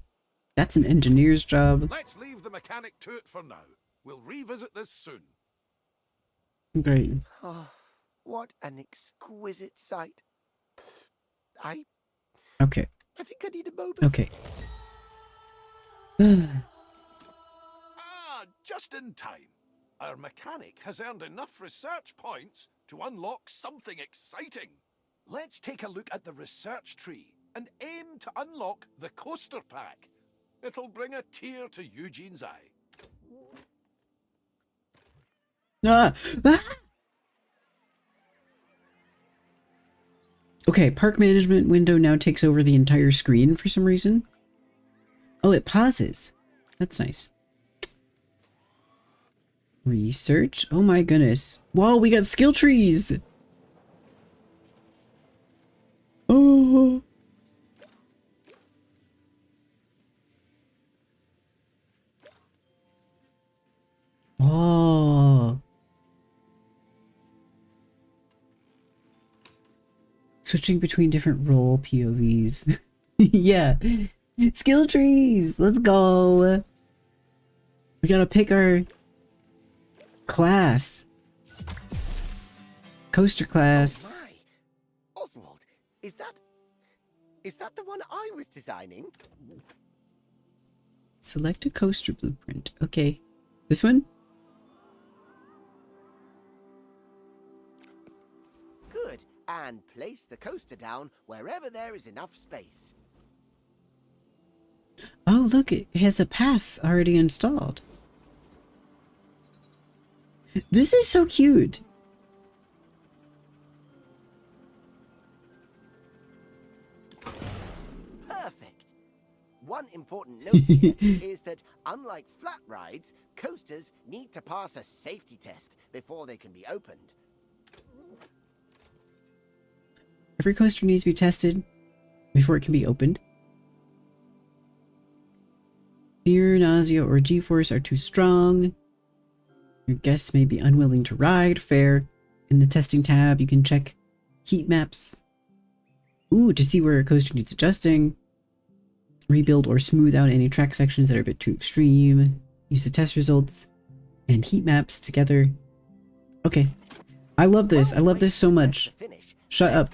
That's an engineer's job. Let's leave the mechanic to it for now. We'll revisit this soon. Great. Oh, what an exquisite sight. Okay. I think I need a moment. Okay. Just in time. Our mechanic has earned enough research points to unlock something exciting. Let's take a look at the research tree and aim to unlock the coaster pack. It'll bring a tear to Eugene's eye. Ah! Ah! Okay, park management window now takes over the entire screen for some reason. Oh, it pauses. That's nice. Research. Oh my goodness. Whoa, we got skill trees. Oh. Oh. Switching between different role POVs. Yeah. Skill trees. Let's go. We gotta pick our class. Coaster class. Oh my. Oswald, is that the one I was designing? Select a coaster blueprint. Okay. This one? Good. And place the coaster down wherever there is enough space. Oh, look, it has a path already installed. This is so cute. Perfect. One important note here is that, unlike flat rides, coasters need to pass a safety test before they can be opened. Every coaster needs to be tested before it can be opened. Fear, nausea, or G-force are too strong. Your guests may be unwilling to ride. Fair. In the testing tab, you can check heat maps. Ooh, to see where a coaster needs adjusting. Rebuild or smooth out any track sections that are a bit too extreme. Use the test results and heat maps together. Okay. I love this. I love this so much. Shut up.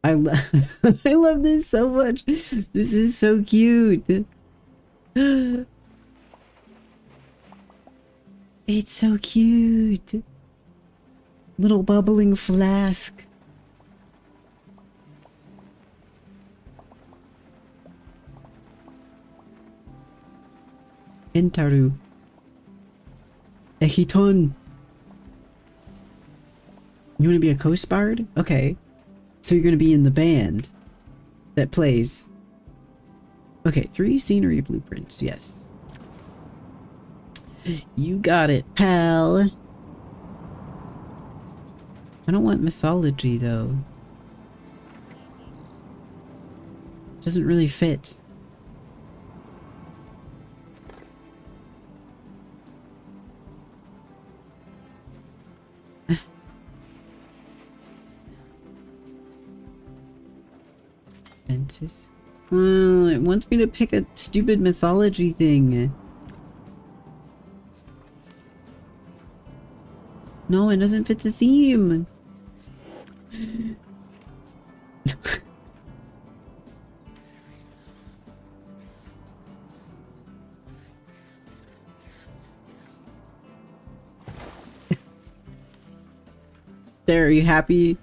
I love this so much. This is so cute. It's so cute. Little bubbling flask. Entaru. Ehiton. You want to be a coast bard? Okay. So you're going to be in the band that plays. Okay, 3 scenery blueprints. Yes. You got it, pal. I don't want mythology, though. Doesn't really fit. Well, it wants me to pick a stupid mythology thing. No, it doesn't fit the theme. There, are you happy?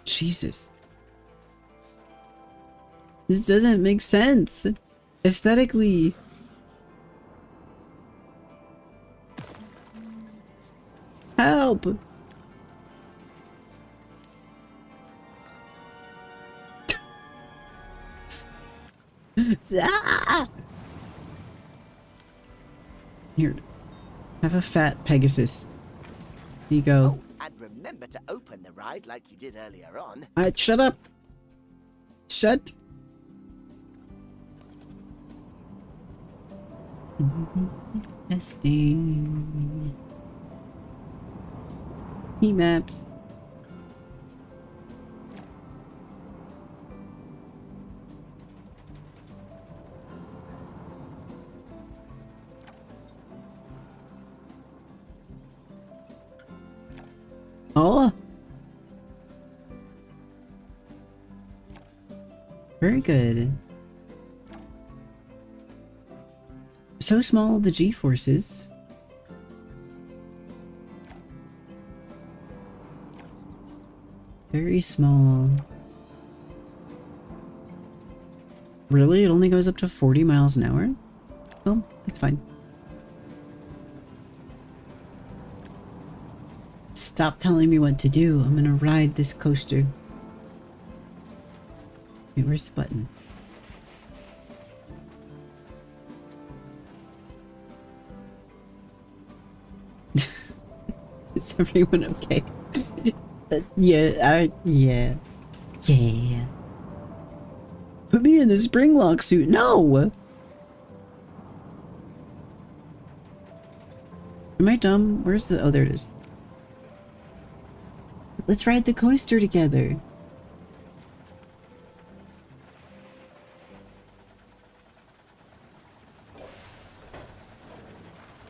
Jesus. This doesn't make sense. Aesthetically. Help! Ah! Here. Have a fat Pegasus. Here you go. Oh, and remember to open the ride like you did earlier on. Shut up! Shut! Testing. Heat maps. Oh! Very good. So small, the G-forces. Very small. Really? It only goes up to 40 miles an hour? Oh, that's fine. Stop telling me what to do. I'm gonna ride this coaster. Wait, where's the button? Is everyone okay? Yeah. Put me in the spring lock suit. No! Am I dumb? Where's the... Oh, there it is. Let's ride the coaster together.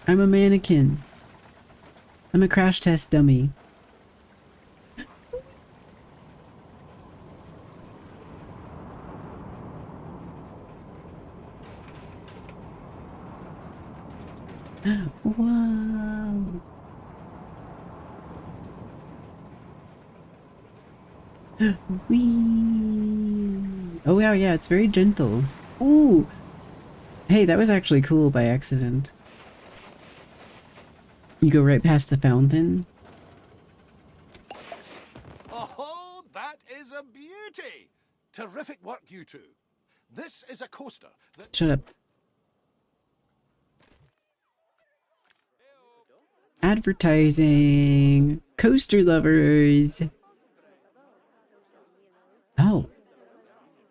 I'm a mannequin. I'm a crash test dummy. Wow. Whee. Oh wow, yeah, it's very gentle. Ooh. Hey, that was actually cool by accident. You go right past the fountain. Oh, that is a beauty! Terrific work, you two. This is a coaster that... Shut up. Advertising. Coaster lovers. Oh.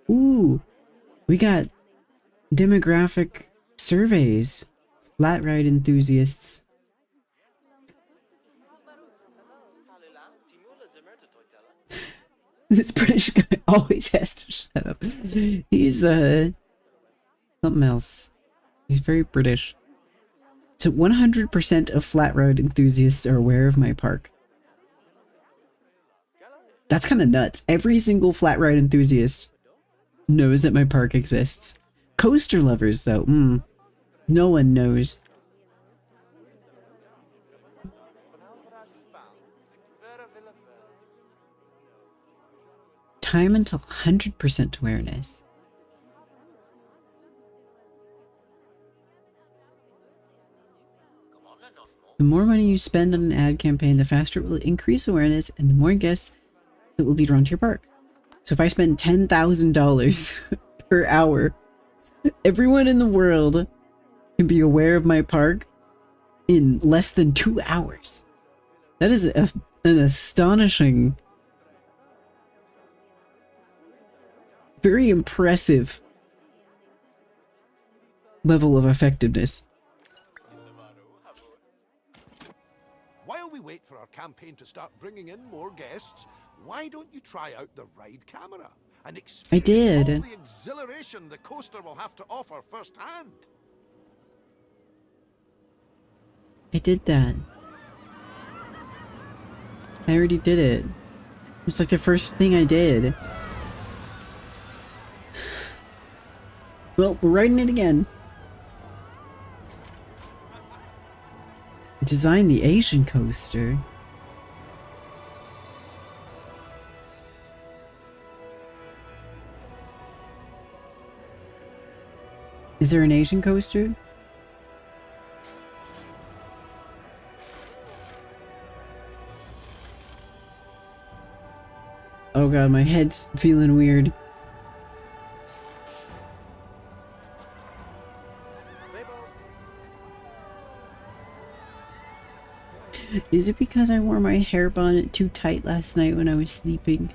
Ooh. We got demographic surveys. Flat ride enthusiasts. This British guy always has to shut up. He's something else. He's very British. So 100% of flat road enthusiasts are aware of my park. That's kind of nuts. Every single flat ride enthusiast knows that my park exists. Coaster lovers, though, no one knows. Time until 100% awareness. The more money you spend on an ad campaign, the faster it will increase awareness and the more guests that will be drawn to your park. So if I spend $10,000 per hour, everyone in the world can be aware of my park in less than 2 hours. That is an astonishing, very impressive level of effectiveness. While we wait for our campaign to start bringing in more guests, why don't you try out the ride camera and experience I did. all the exhilaration the coaster will have to offer firsthand? I did that. I already did it. It's like the first thing I did. Well, we're writing it again. Design the Asian coaster. Is there an Asian coaster? Oh god, my head's feeling weird. Is it because I wore my hair bonnet too tight last night when I was sleeping?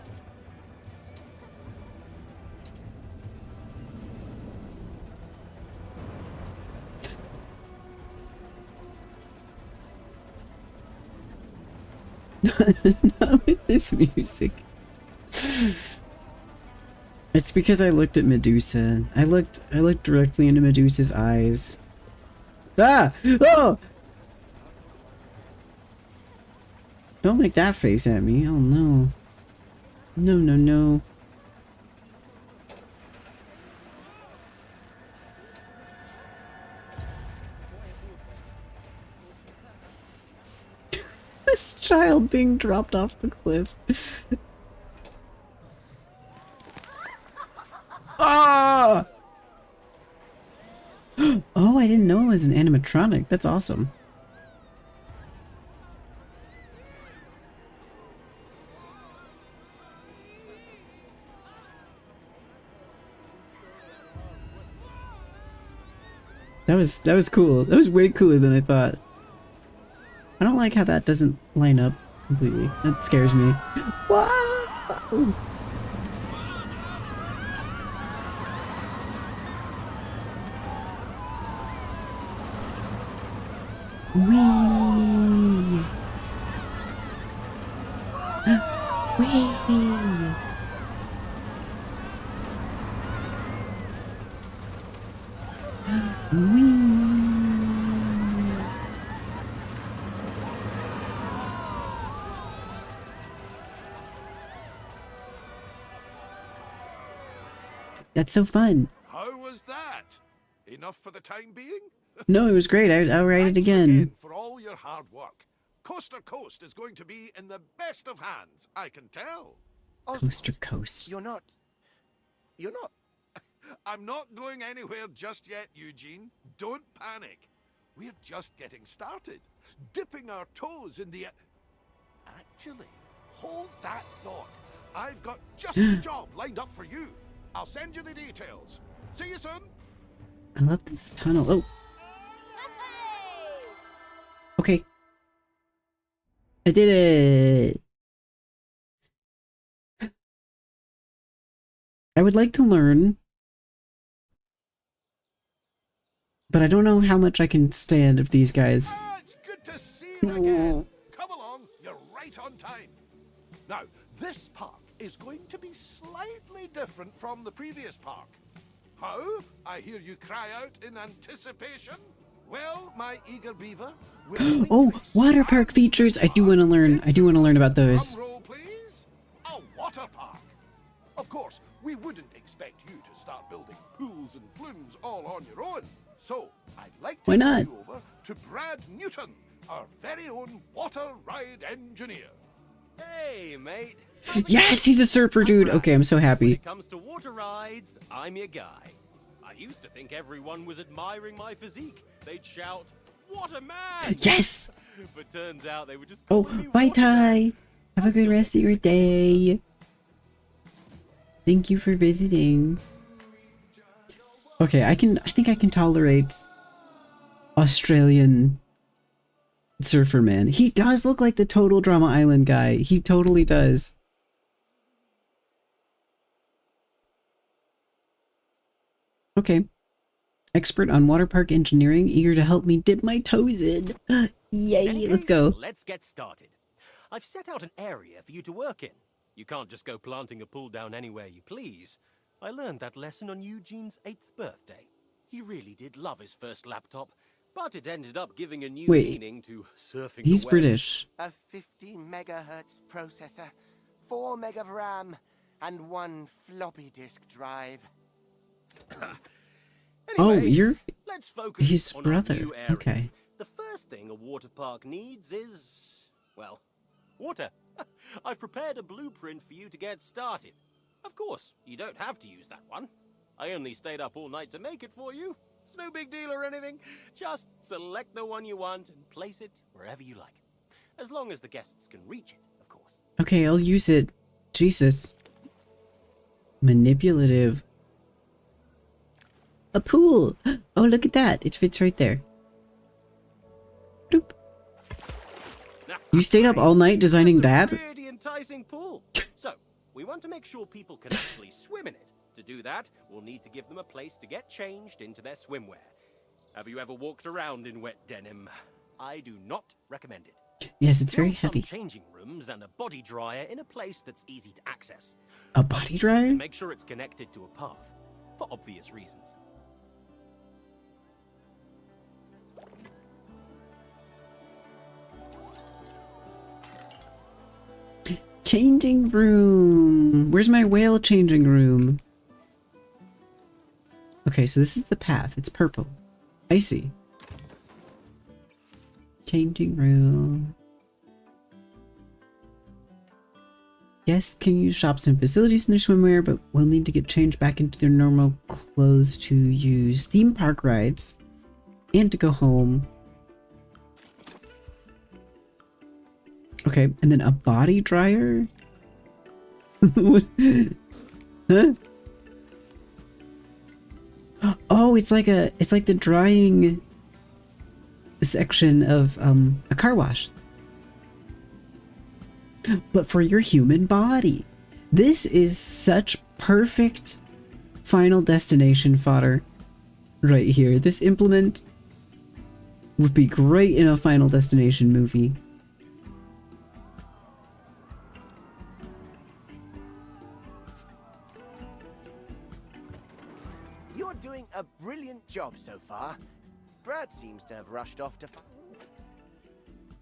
Not with this music. It's because I looked at Medusa. I looked directly into Medusa's eyes. Ah! Oh! Don't make that face at me. Oh no. No, no, no. This child being dropped off the cliff. Ah! Oh, I didn't know it was an animatronic. That's awesome. That was cool. That was way cooler than I thought. I don't like how that doesn't line up completely. That scares me. Whoa! Wee! Wee! That's so fun. How was that? Enough for the time being? No, it was great. I'll write it Thank you again. for all your hard work. Coaster Coast is going to be in the best of hands, I can tell. Coaster Coast. You're not... I'm not going anywhere just yet, Eugene. Don't panic. We're just getting started. Dipping our toes in the... Actually, hold that thought. I've got just the job lined up for you. I'll send you the details. See you soon. I love this tunnel. Oh. Okay. I did it. I would like to learn, but I don't know how much I can stand of these guys. Ah, it's good to see you again. Come along, you're right on time. Now, this park is going to be slightly different from the previous park. How? I hear you cry out in anticipation. Well, my eager beaver. Oh, water park features. I do want to learn. I do want to learn about those. Drum roll, please. A water park. Of course, we wouldn't expect you to start building pools and flumes all on your own. So, I'd like to Why not? hand you over to Brad Newton, our very own water ride engineer. Hey, mate. Yes, he's a surfer dude. Okay, I'm so When happy. it comes to water rides, I'm your guy. I used to think everyone was admiring my physique. They'd shout, "What a man!" Yes. But turns out they were just Oh, calling me bye, Water Man. Ty. Have a good rest of your day. Thank you for visiting. Okay, I think I can tolerate Australian surfer man. He does look like the total Drama Island guy. He totally does. Okay. Expert on water park engineering, eager to help me dip my toes in. Yay, In any let's case, go. Let's get started. I've set out an area for you to work in. You can't just go planting a pool down anywhere you please. I learned that lesson on Eugene's 8th birthday. He really did love his first laptop, but it ended up giving a new Wait. meaning to surfing He's the web. British. A 50 megahertz processor, 4 meg of RAM, and 1 floppy disk drive. Oh, Anyway, you're let's focus his on our brother. new area. Okay. The first thing a water park needs is, well, water. I've prepared a blueprint for you to get started. Of course, you don't have to use that one. I only stayed up all night to make it for you. It's no big deal or anything. Just select the one you want and place it wherever you like. As long as the guests can reach it, of course. Okay, I'll use it. Jesus. Manipulative. A pool. Oh, look at that. It fits right there. Doop. You stayed up all night designing That's a that? pretty enticing pool. So, we want to make sure people can actually swim in it. To do that, we'll need to give them a place to get changed into their swimwear. Have you ever walked around in wet denim? I do not recommend it. Yes, it's very Build some heavy. changing rooms and a body dryer in a place that's easy to access. A body dryer? Make sure it's connected to a path, for obvious reasons. Changing room. Where's my whale changing room? Okay, so this is the path. It's purple. I see. Changing room. Yes, can use shops and facilities in their swimwear, but will need to get changed back into their normal clothes to use theme park rides and to go home. Okay, and then a body dryer? Huh? Oh, it's like the drying section of a car wash. But for your human body. This is such perfect Final Destination fodder right here. This implement would be great in a Final Destination movie. You're doing a brilliant job so far. Brad seems to have rushed off to...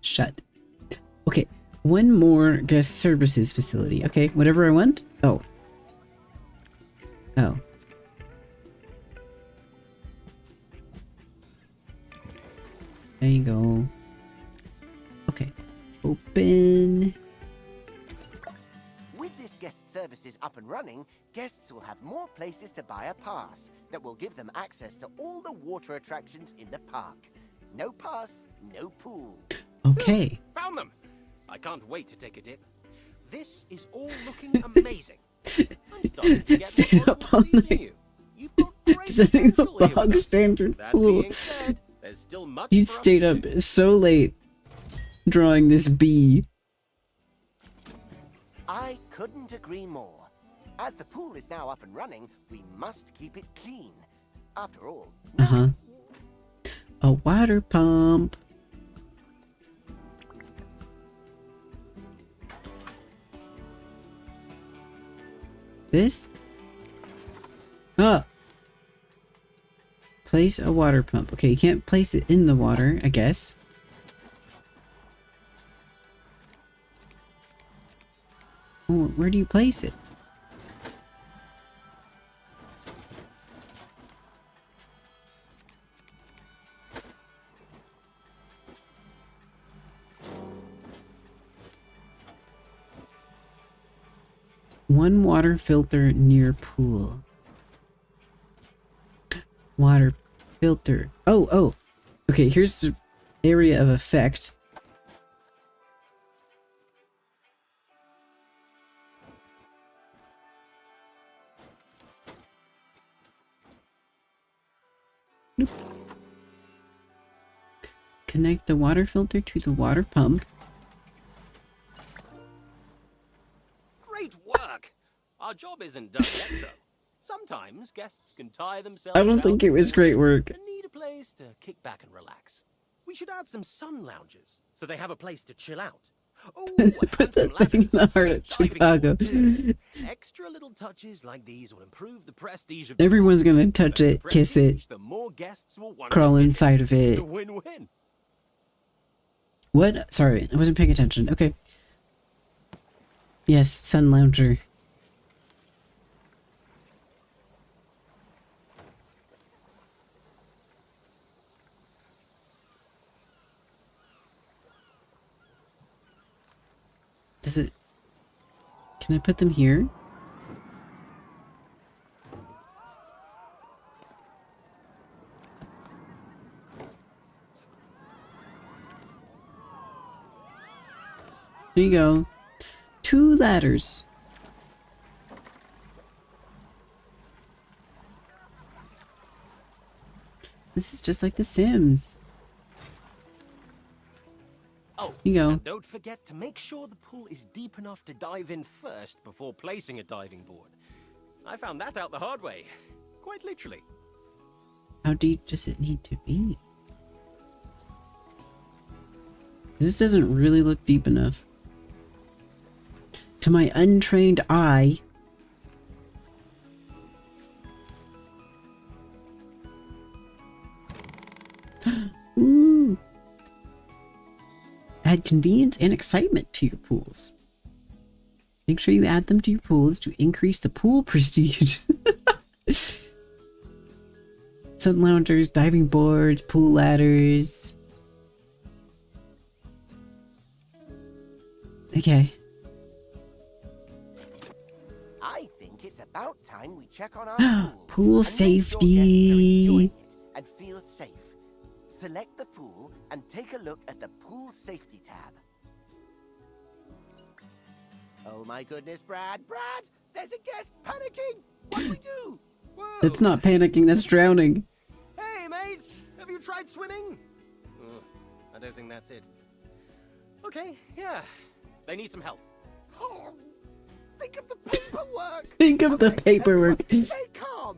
Shut. Okay, one more guest services facility. Okay, whatever I want. Oh. Oh. There you go. Okay. Open. With this guest services up and running, guests will have more places to buy a pass that will give them access to all the water attractions in the park. No pass, no pool. Okay. Found them! I can't wait to take a dip. This is all looking amazing. I'm starting to get Staying more up all believing night. you. You've got great Designing the potential here with bog us. standard That pool. being said, there's still much You for us stayed to up do. so late drawing this bee. I couldn't agree more. As the pool is now up and running, we must keep it clean. After all, Uh-huh. A water pump. This? Ah. Place a water pump. Okay, you can't place it in the water, I guess. Oh, where do you place it? One water filter near pool. Water filter. Oh, oh. Okay, here's the area of effect. Nope. Connect the water filter to the water pump. Great work! Our job isn't done yet, though. Sometimes guests can tire themselves I don't out think it was great work. and need a place to kick back and relax. We should add some sun lounges, so they have a place to chill out. Oh, Put that thing in the heart of Chicago. Extra little touches like these will improve the prestige of Everyone's gonna touch the it, kiss it, prestige, the more guests will want crawl to visit. inside of It's it. a win-win. What? Sorry, I wasn't paying attention. Okay. Yes, Sun Lounger. Does it... Can I put them here? There you go. 2 ladders. This is just like The Sims. Oh, Here you go. and don't forget to make sure the pool is deep enough to dive in first before placing a diving board. I found that out the hard way. Quite literally. How deep does it need to be? This doesn't really look deep enough. To my untrained eye. Ooh. Add convenience and excitement to your pools. Make sure you add them to your pools to increase the pool prestige. Sun loungers, diving boards, pool ladders. Okay. I think it's about time we check on our pool. Pool and make sure guests are safety. enjoying it and feel safe. Select the pool and take a look at the pool safety tab. Oh my goodness, Brad! Brad! There's a guest panicking! What do we do? Whoa. That's not panicking, that's drowning. Hey, mates! Have you tried swimming? I don't think that's it. Okay, yeah. They need some help. Oh, think of the paperwork! Think of the Okay, paperwork. everyone, stay calm!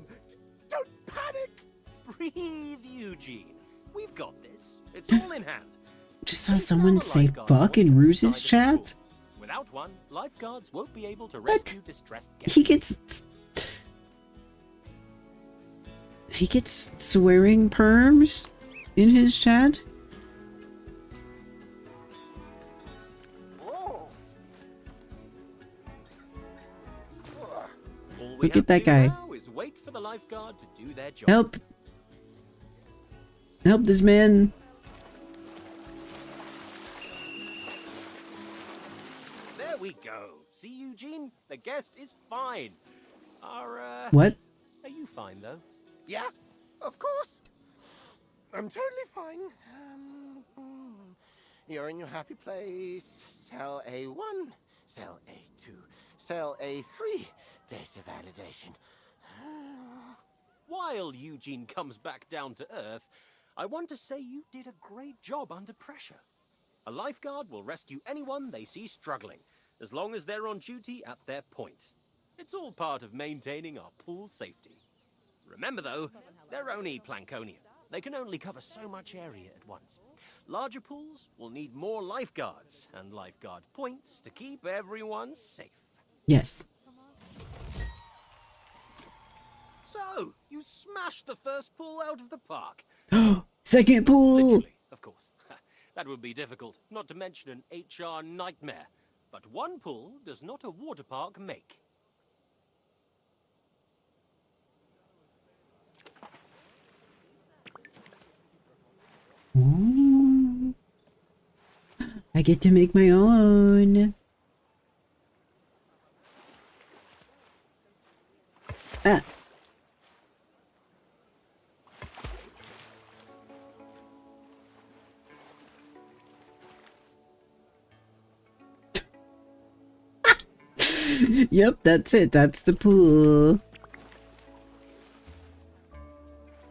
Don't panic! Breathe, Eugene. We've got this. It's all in hand. Just saw There's someone now a say lifeguard fuck in on the Ruse's side of the chat. pool. Without one, lifeguards won't be able to What? rescue distressed guests. He gets swearing perms in his chat. Oh. All we Look have at that to do guy. now is wait for the lifeguard to do their job. Help. Help this man. There we go. See, Eugene? The guest is fine. What? Are you fine, though? Yeah, of course. I'm totally fine. You're in your happy place. Cell A1, cell A2, cell A3. Data validation. While Eugene comes back down to Earth, I want to say you did a great job under pressure. A lifeguard will rescue anyone they see struggling, as long as they're on duty at their point. It's all part of maintaining our pool safety. Remember, though, they're only Plankonian. They can only cover so much area at once. Larger pools will need more lifeguards and lifeguard points to keep everyone safe. Yes. So, you smashed the first pool out of the park. Second pool. Literally, of course. That would be difficult, not to mention an HR nightmare. But one pool does not a water park make. Ooh. I get to make my own. Ah. Yep, that's it. That's the pool.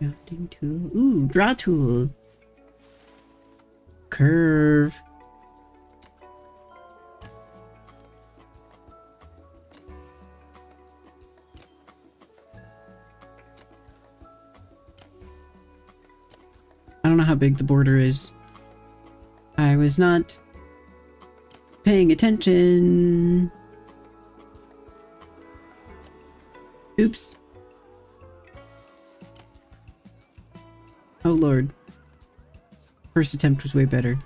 Crafting tool. Ooh, draw tool. Curve. I don't know how big the border is. I was not paying attention. Oops. Oh lord. First attempt was way better.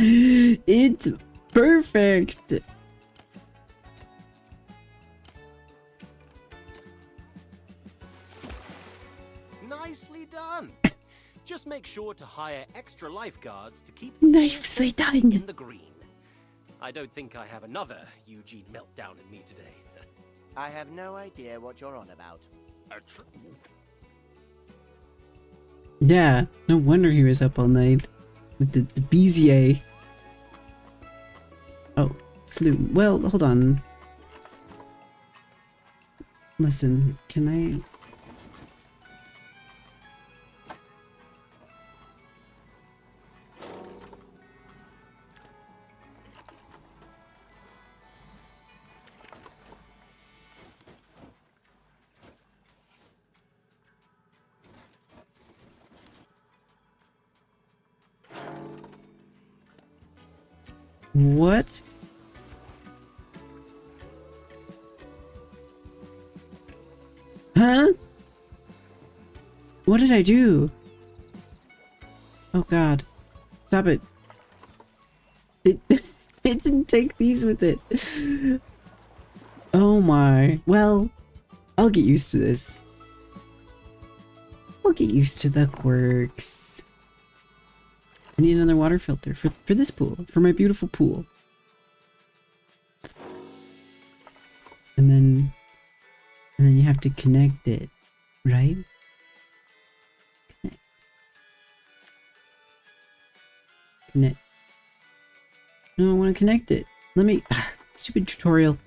It's perfect. Nicely done. Just make sure to hire extra lifeguards to keep Nicely done. in the green. I don't think I have another Eugene meltdown in me today. I have no idea what you're on about. Yeah, no wonder he was up all night with the Bezier. Oh, flume. Well, hold on. Listen, can I... What? Huh? What did I do? Oh god. Stop it. It didn't take these with it. Oh my. Well, I'll get used to this. We'll get used to the quirks. I need another water filter for this pool, for my beautiful pool. And then you have to connect it, right? Connect. No, I want to connect it. Let me... stupid tutorial.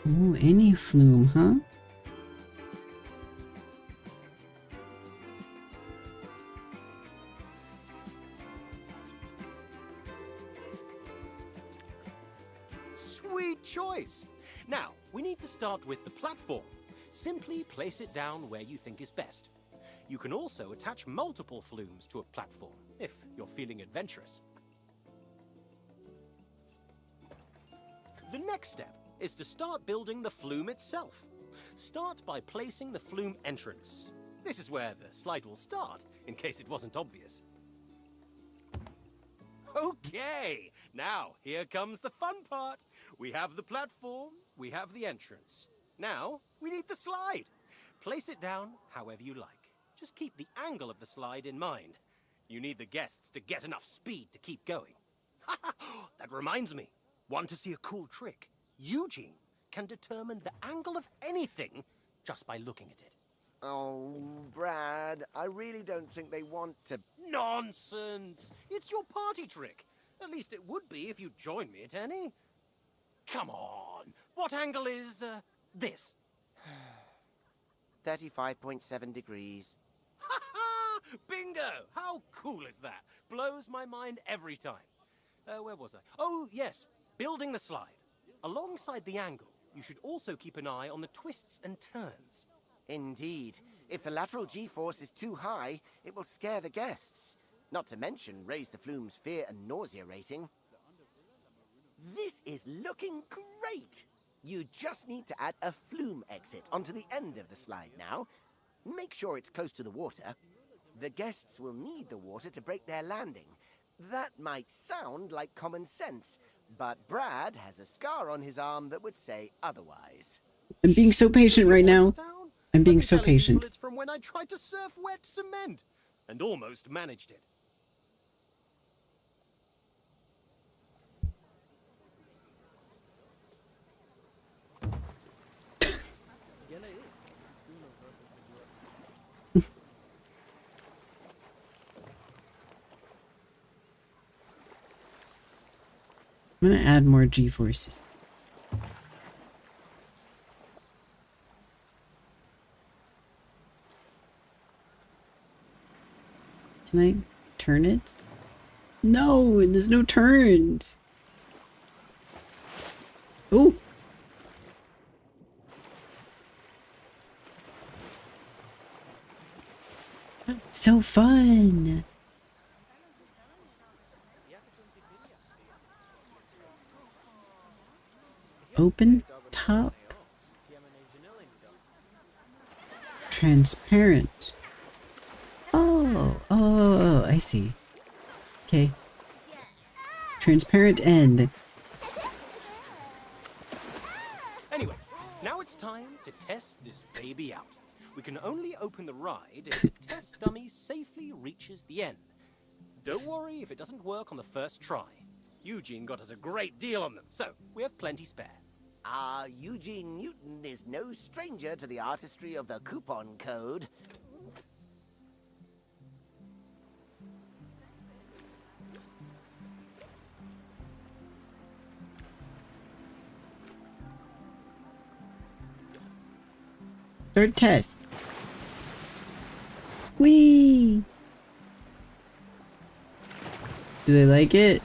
Oh, any flume, huh? Sweet choice. Now, we need to start with the platform. Simply place it down where you think is best. You can also attach multiple flumes to a platform, if you're feeling adventurous. The next step is to start building the flume itself. Start by placing the flume entrance. This is where the slide will start, in case it wasn't obvious. Okay, now here comes the fun part. We have the platform, we have the entrance. Now, we need the slide. Place it down however you like. Just keep the angle of the slide in mind. You need the guests to get enough speed to keep going. That reminds me. Want to see a cool trick? Eugene can determine the angle of anything just by looking at it. Oh, Brad, I really don't think they want to... Nonsense! It's your party trick. At least it would be if you joined me at any. Come on! What angle is, this? 35.7 degrees. Ha ha! Bingo! How cool is that? Blows my mind every time. Where was I? Oh, yes. Building the slide. Alongside the angle, you should also keep an eye on the twists and turns. Indeed. If the lateral G-force is too high, it will scare the guests. Not to mention raise the flume's fear and nausea rating. This is looking great! You just need to add a flume exit onto the end of the slide now. Make sure it's close to the water. The guests will need the water to break their landing. That might sound like common sense, but Brad has a scar on his arm that would say otherwise. I'm being so patient right now. I'm being so patient. It's from when I tried to surf wet cement and almost managed it. I'm gonna add more G-forces. Can I turn it? No, there's no turns. Ooh. So fun. Open top. Transparent. Oh, I see. Okay. Transparent end. Anyway, now it's time to test this baby out. We can only open the ride if the test dummy safely reaches the end. Don't worry if it doesn't work on the first try. Eugene got us a great deal on them, so we have plenty spare. Eugene Newton is no stranger to the artistry of the coupon code. Third test. Whee! Do they like it?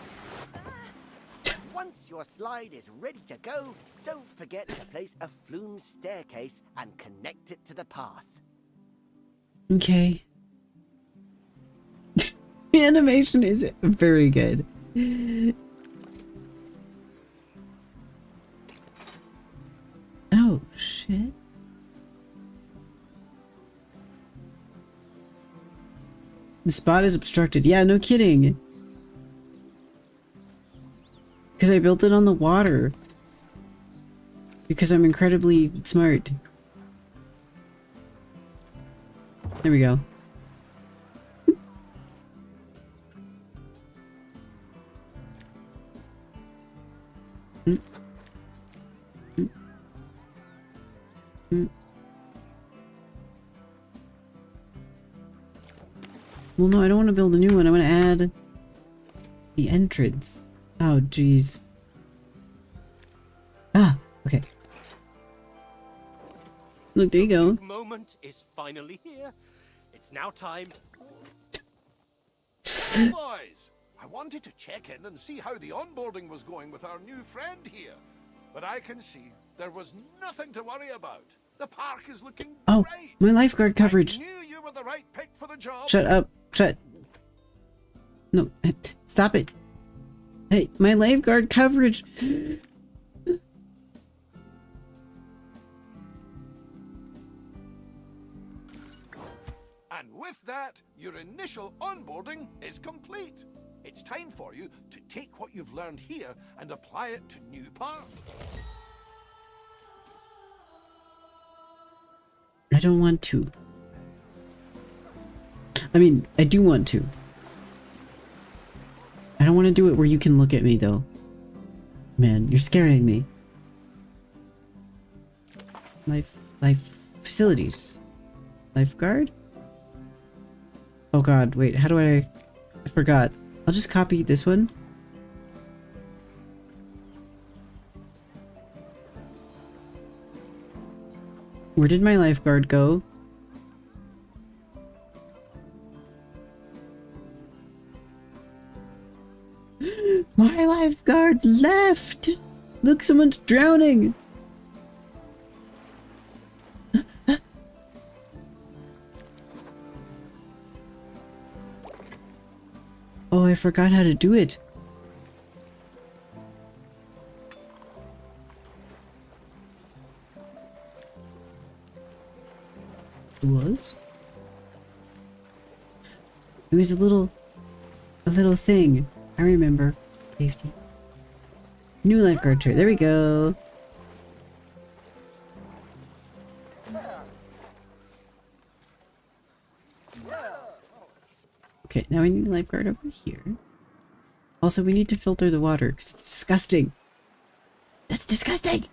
Once your slide is ready to go, don't forget to place a flume staircase and connect it to the path. Okay. The animation is very good. Oh, shit. The spot is obstructed. Yeah, no kidding. Because I built it on the water. Because I'm incredibly smart. There we go. Well, no, I don't want to build a new one. I want to add the entrance. Oh, jeez. Ah, okay. Look, there you go. The moment is finally here. It's now time. Boys, I wanted to check in and see how the onboarding was going with our new friend here. But I can see there was nothing to worry about. The park is looking Oh, great. my lifeguard coverage. I knew you were the right pick for the job. Shut up. Shut. No, stop it. Hey, my lifeguard coverage. And with that, your initial onboarding is complete. It's time for you to take what you've learned here and apply it to New Park. I don't want to. I mean, I do want to. I don't want to do it where you can look at me, though. Man, you're scaring me. Life facilities. Lifeguard? Oh god, wait, how do I forgot. I'll just copy this one. Where did my lifeguard go? My lifeguard left! Look, someone's drowning! Oh, I forgot how to do it. It was? It was a little thing. I remember. Safety. New lifeguard chair. There we go. Okay, now we need a lifeguard over here. Also, we need to filter the water because it's disgusting. That's disgusting!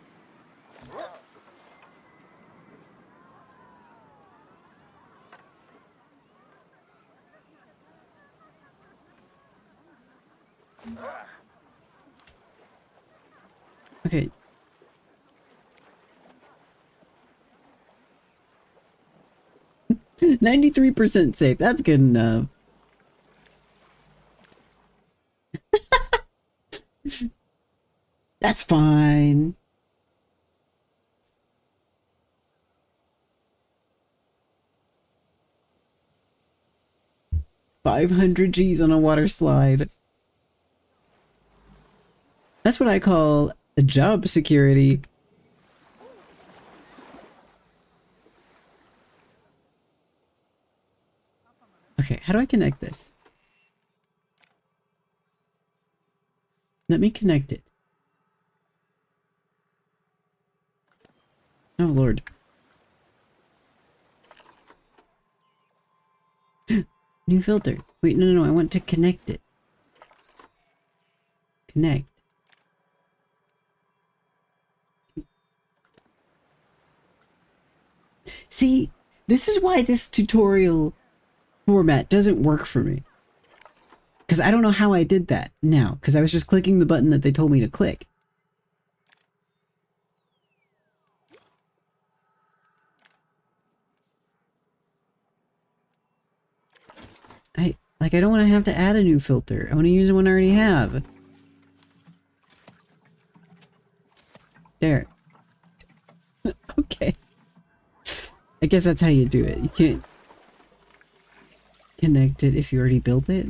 Okay. %93 safe. That's good enough. That's fine. 500 G's on a water slide. That's what I call a job security. Okay, how do I connect this? Let me connect it. Oh, Lord. New filter. Wait, no, I want to connect it. Connect. See, this is why this tutorial format doesn't work for me. Because I don't know how I did that now, because I was just clicking the button that they told me to click. I don't want to have to add a new filter. I want to use the one I already have. There. Okay. I guess that's how you do it. You can't connect it if you already built it.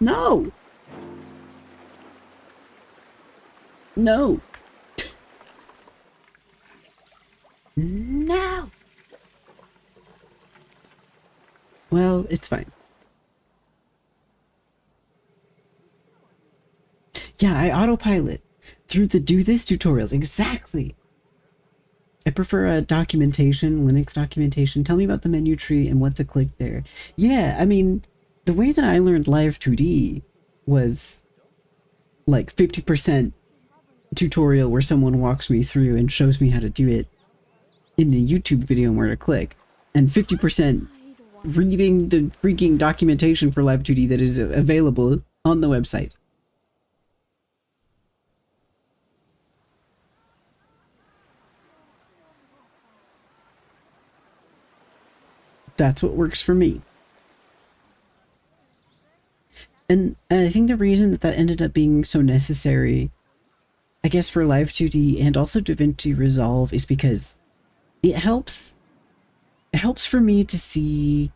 No! No! No! Well, it's fine. Yeah, I autopilot through the do this tutorials. Exactly. I prefer a documentation, Linux documentation. Tell me about the menu tree and what to click there. Yeah, I mean, the way that I learned Live 2D was like 50% tutorial where someone walks me through and shows me how to do it in a YouTube video and where to click, and 50% reading the freaking documentation for Live 2D that is available on the website. That's what works for me. And I think the reason that that ended up being so necessary, I guess, for Live 2D and also DaVinci Resolve is because it helps for me to see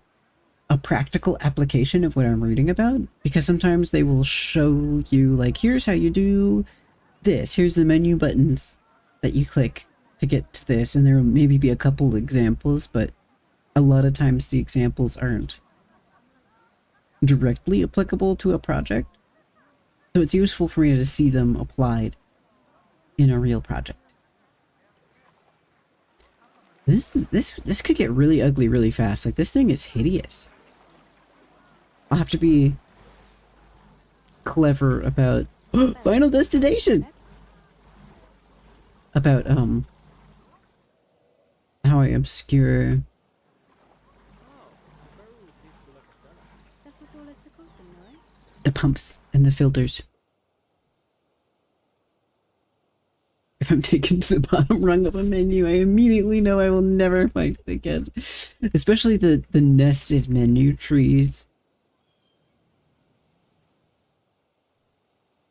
a practical application of what I'm reading about, because sometimes they will show you like, here's how you do this, here's the menu buttons that you click to get to this, and there will maybe be a couple examples, but a lot of times the examples aren't directly applicable to a project. So it's useful for me to see them applied in a real project. This could get really ugly really fast. Like, this thing is hideous. I'll have to be clever about Final Destination. About how I obscure the pumps and the filters. If I'm taken to the bottom rung of a menu, I immediately know I will never find it again. Especially the nested menu trees.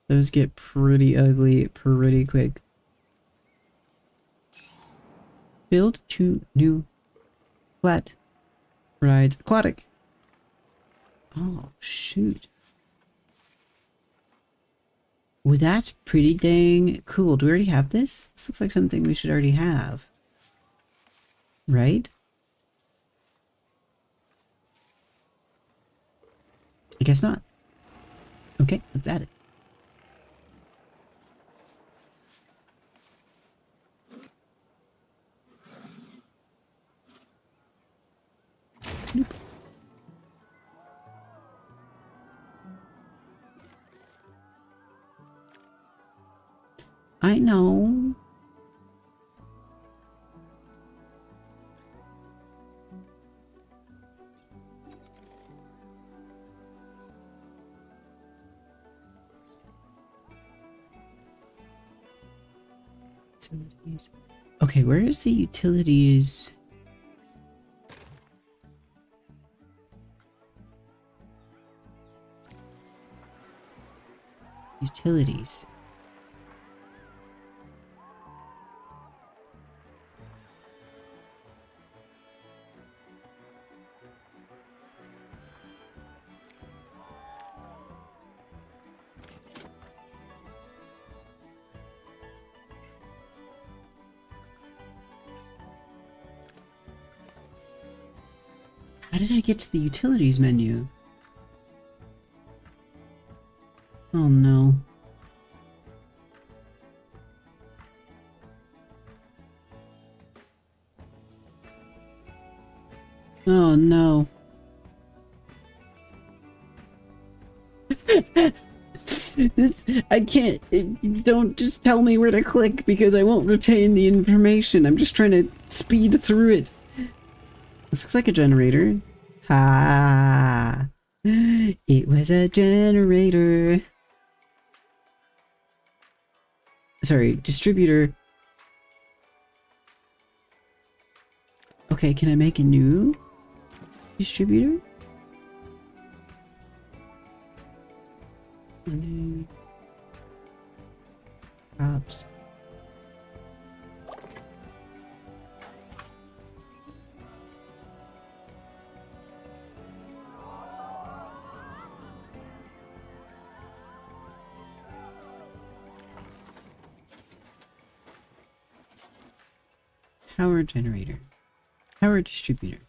Those get pretty ugly pretty quick. Build 2 new flat rides aquatic. Oh, shoot. Well, that's pretty dang cool. Do we already have this? This looks like something we should already have. Right? I guess not. Okay, let's add it. Nope. I know. Utilities. Okay, where is the utilities? Utilities. How did I get to the utilities menu? Oh no. Oh no. I can't. Don't just tell me where to click because I won't retain the information. I'm just trying to speed through it. This looks like a generator. Ha! It was a generator. Sorry, distributor. Okay, can I make a new distributor? Props. Power generator. Power distributor.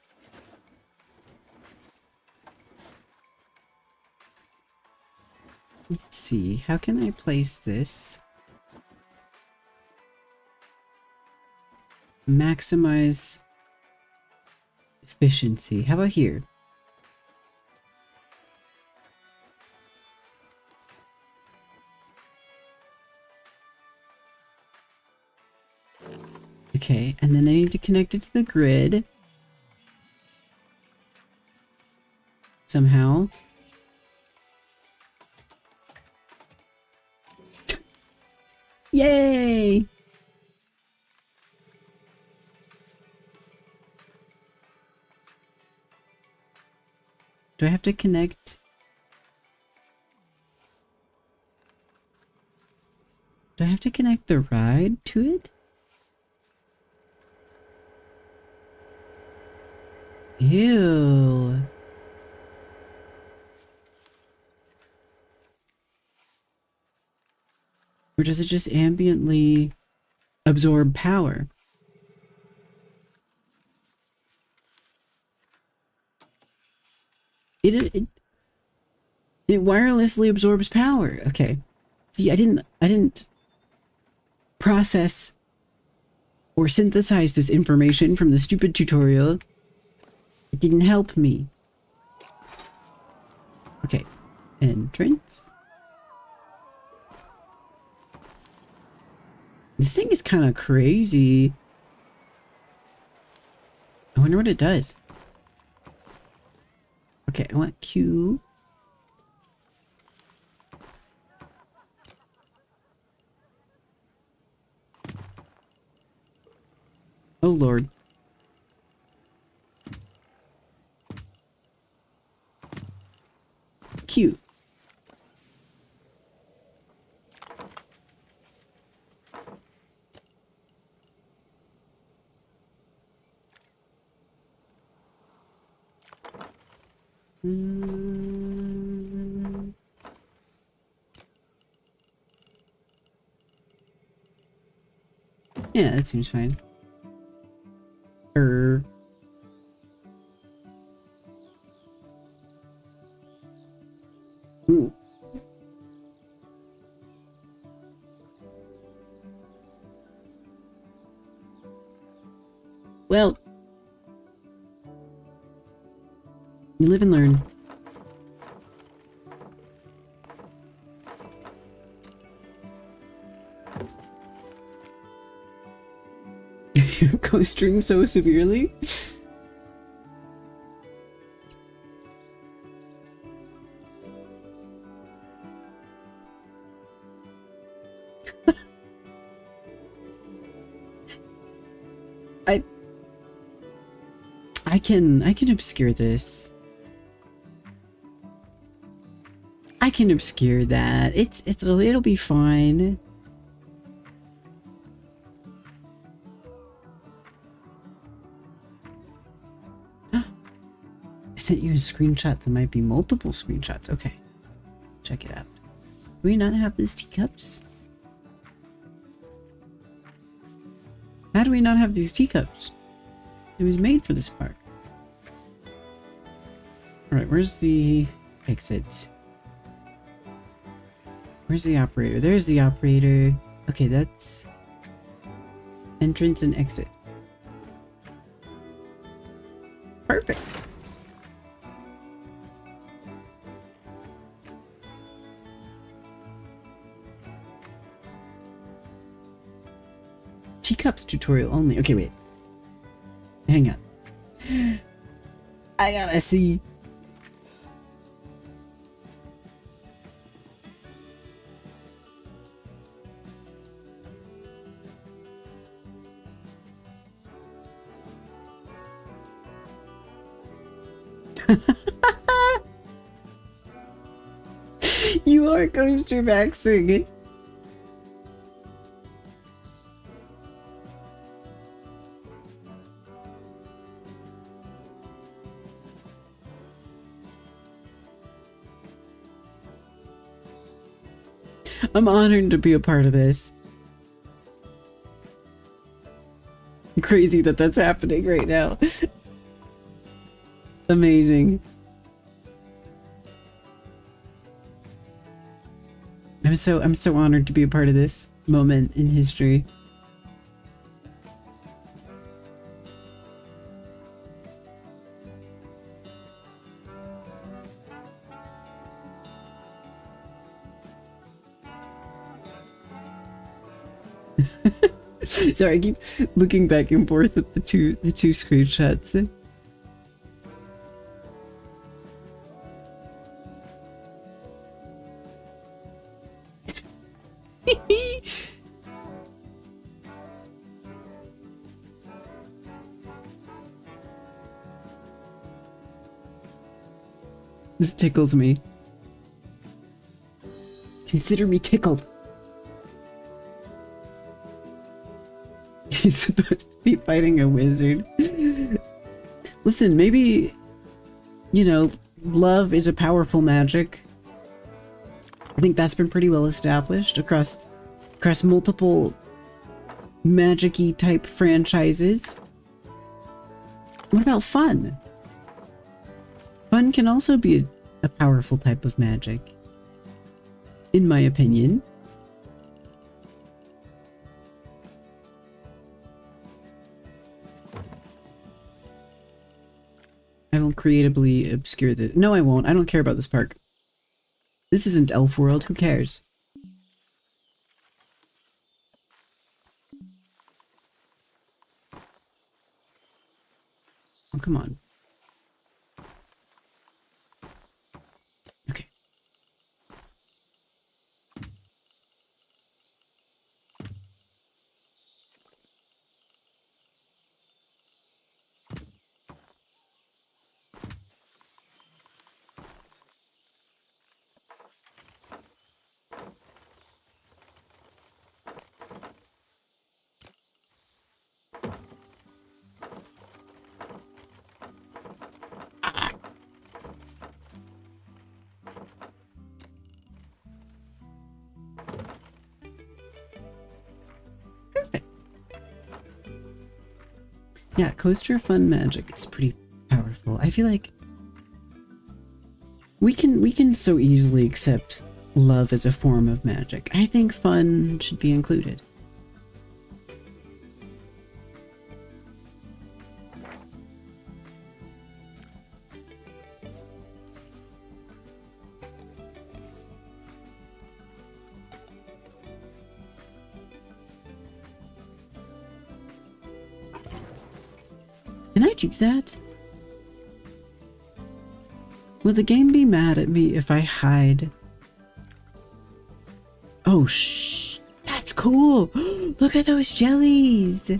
Let's see, how can I place this? Maximize efficiency. How about here? Okay, and then I need to connect it to the grid. Somehow. Yay! Do I have to connect? Do I have to connect the ride to it? Ew. Or does it just ambiently absorb power? It wirelessly absorbs power. Okay. See, I didn't process or synthesize this information from the stupid tutorial. It didn't help me. Okay. Entrance. This thing is kind of crazy. I wonder what it does. Okay, I want Q. Oh Lord. Q. Yeah, that seems fine. Ooh. Well, you live and learn. You're coastering so severely? I can obscure this. I can obscure that. It'll be fine. I sent you a screenshot that might be multiple screenshots. Okay. Check it out. Do we not have these teacups? How do we not have these teacups? It was made for this park. Alright, where's the exit? Where's the operator? There's the operator. Okay, that's entrance and exit. Perfect. Teacups tutorial only. Okay, wait. Hang on. I gotta see. You are Coaster Maxing. I'm honored to be a part of this. Crazy that that's happening right now. Amazing. I'm so honored to be a part of this moment in history. Sorry, I keep looking back and forth at the two screenshots. This tickles me. Consider me tickled. He's supposed to be fighting a wizard. Listen, maybe, you know, love is a powerful magic. I think that's been pretty well established across multiple magic-y type franchises. What about fun? Fun can also be a powerful type of magic, in my opinion. I will creatively obscure the— No, I won't. I don't care about this park. This isn't Elf World. Who cares? Oh, come on. Okay. Yeah, coaster fun magic is pretty powerful. I feel like we can so easily accept love as a form of magic. I think fun should be included. Can I do that? Will the game be mad at me if I hide? Oh, shh. That's cool. Look at those jellies.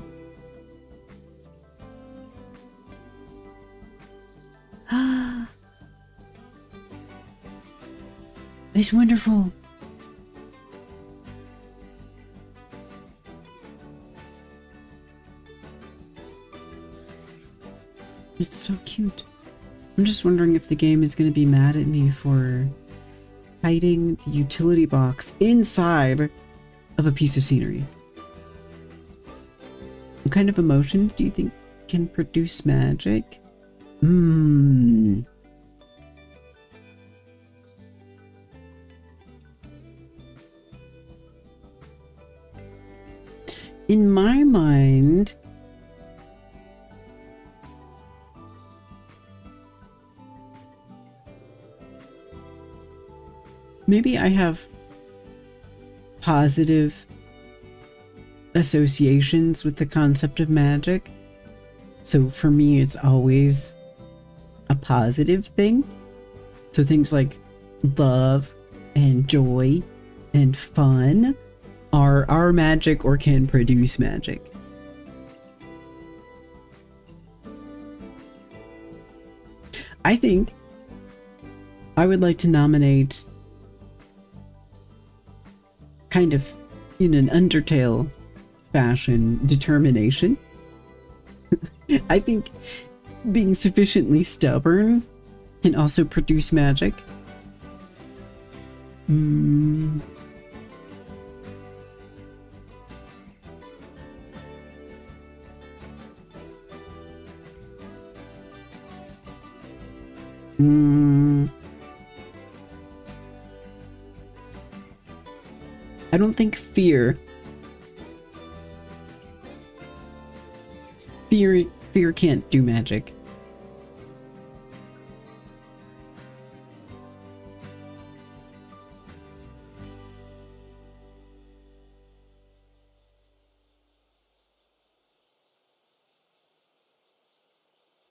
It's wonderful. It's so cute. I'm just wondering if the game is going to be mad at me for hiding the utility box inside of a piece of scenery. What kind of emotions do you think can produce magic? In my mind, maybe I have positive associations with the concept of magic. So for me, it's always a positive thing. So things like love and joy and fun are magic or can produce magic. I think I would like to nominate, kind of in an Undertale fashion, determination. I think being sufficiently stubborn can also produce magic. I don't think fear can't do magic.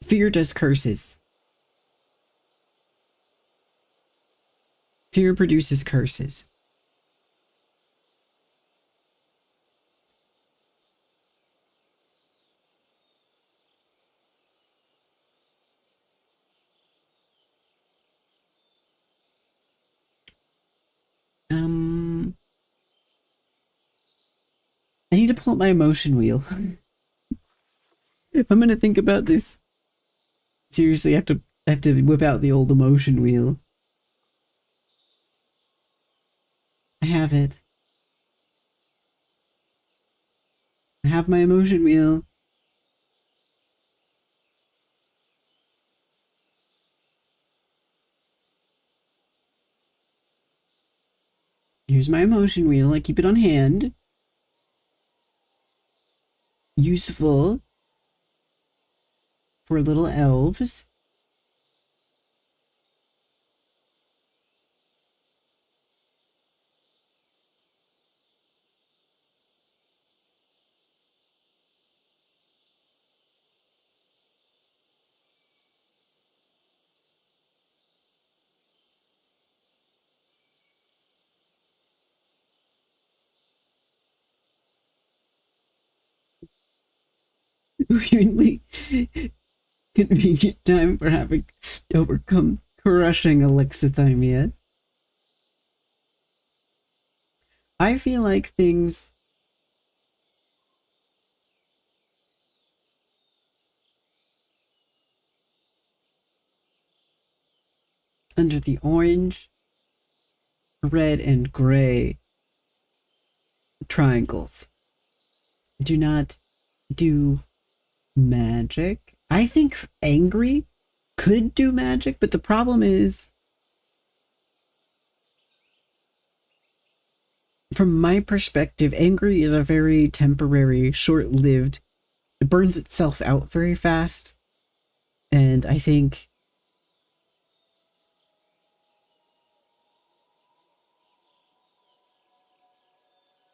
Fear does curses. Fear produces curses. I need to pull up my emotion wheel. If I'm gonna think about this seriously, I have to whip out the old emotion wheel. I have it. I have my emotion wheel. Here's my emotion wheel. I keep it on hand. Useful for little elves. Weirdly convenient time for having overcome crushing alexithymia. I feel like things under the orange, red, and gray triangles do not do magic. I think angry could do magic, but the problem is, from my perspective, angry is a very temporary, short-lived, it burns itself out very fast. And I think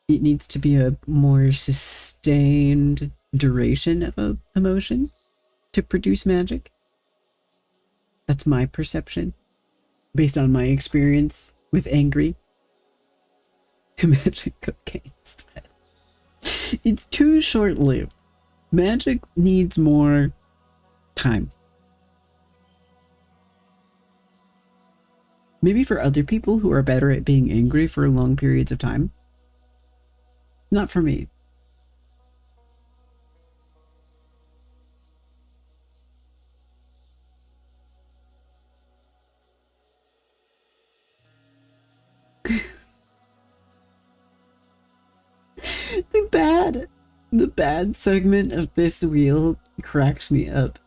it needs to be a more sustained duration of a emotion to produce magic. That's my perception, based on my experience with angry. Magic cocaine style. It's too short-lived. Magic needs more time. Maybe for other people who are better at being angry for long periods of time. Not for me. The bad segment of this wheel cracks me up.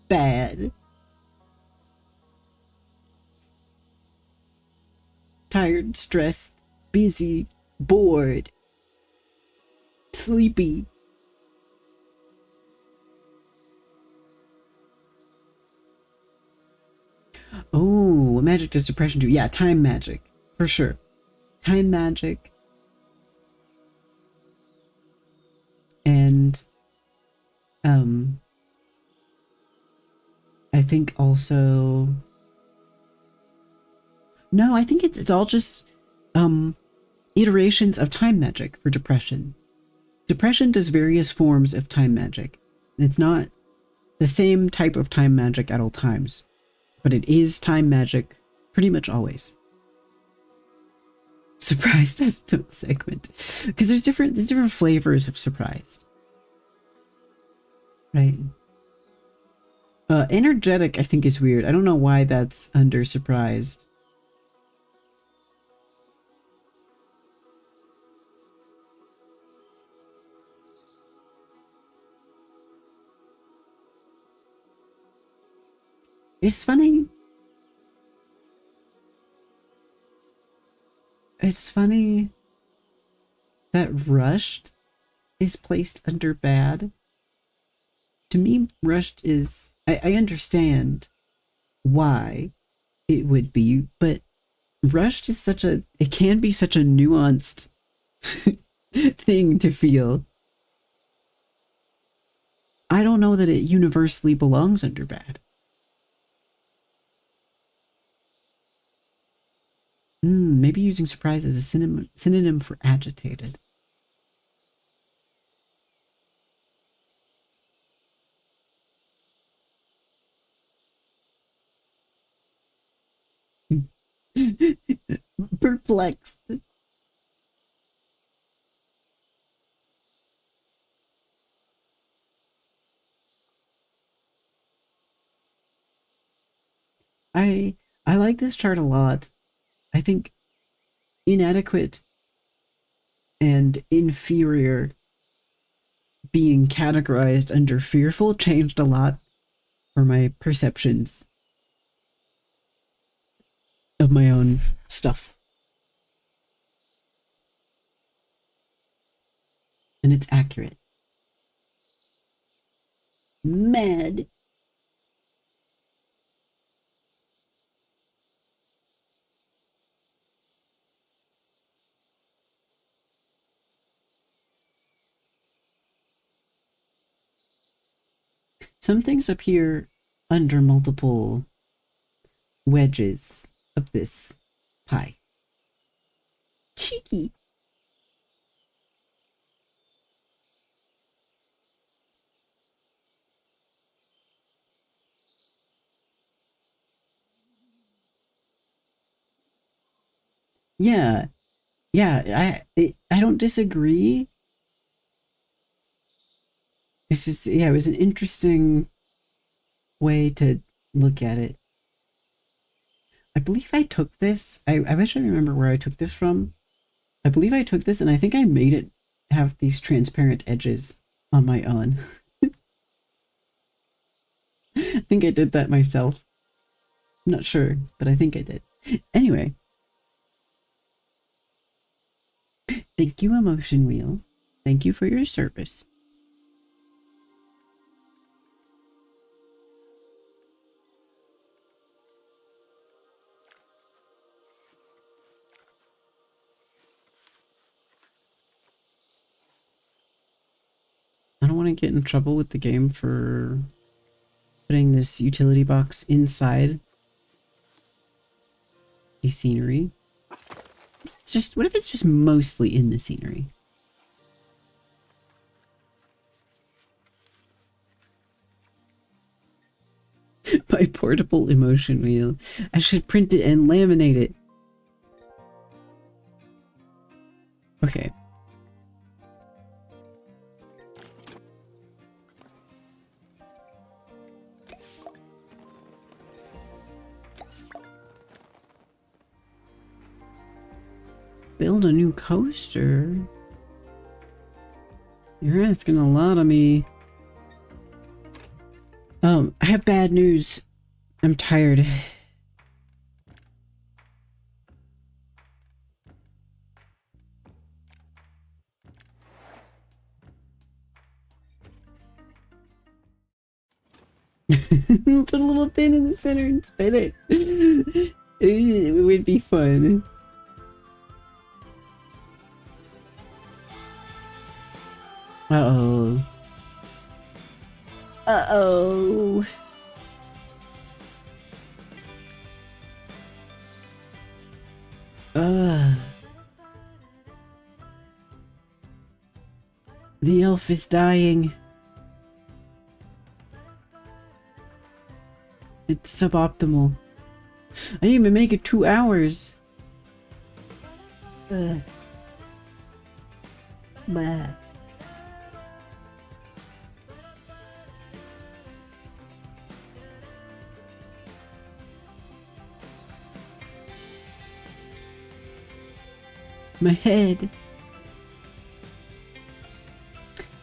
Bad. Tired, stressed, busy, bored, sleepy. Oh, what magic does depression do? Yeah, time magic, for sure. Time magic. And, I think also... No, I think it's all just, iterations of time magic for depression. Depression does various forms of time magic. It's not the same type of time magic at all times, but it is time magic pretty much always. Surprised has its own segment, because there's different flavors of surprised, right? Energetic, I think, is weird. I don't know why that's under surprised. It's funny. It's funny that rushed is placed under bad. To me, rushed is... I understand why it would be, but rushed is such a... It can be such a nuanced thing to feel. I don't know that it universally belongs under bad. Maybe using surprise as a synonym for agitated. Perplexed. I like this chart a lot. I think inadequate and inferior being categorized under fearful changed a lot for my perceptions of my own stuff. And it's accurate. Mad. Some things appear under multiple wedges of this pie. Cheeky. Yeah. Yeah, I don't disagree. It's just, yeah, it was an interesting way to look at it. I believe I took this. I wish I remember where I took this from. I believe I took this and I think I made it have these transparent edges on my own. I think I did that myself. I'm not sure, but I think I did. Anyway. Thank you, Emotion Wheel. Thank you for your service. I don't want to get in trouble with the game for putting this utility box inside a scenery. It's just, what if it's just mostly in the scenery? My portable emotion wheel. I should print it and laminate it. Okay. Build a new coaster? You're asking a lot of me. I have bad news. I'm tired. Put a little pin in the center and spin it. It would be fun. Uh-oh. Uh-oh. The elf is dying. It's suboptimal. I didn't even make it 2 hours. Blah. My head.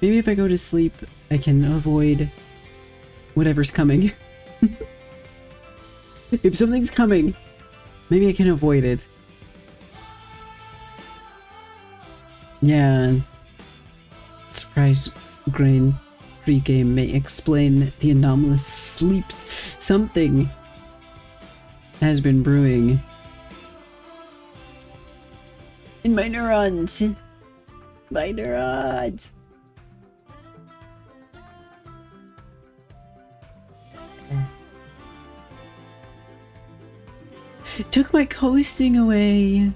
Maybe if I go to sleep, I can avoid whatever's coming. If something's coming, maybe I can avoid it. Yeah. Surprise grain pregame may explain the anomalous sleeps. Something has been brewing in my neurons. My neurons. It took my coasting away.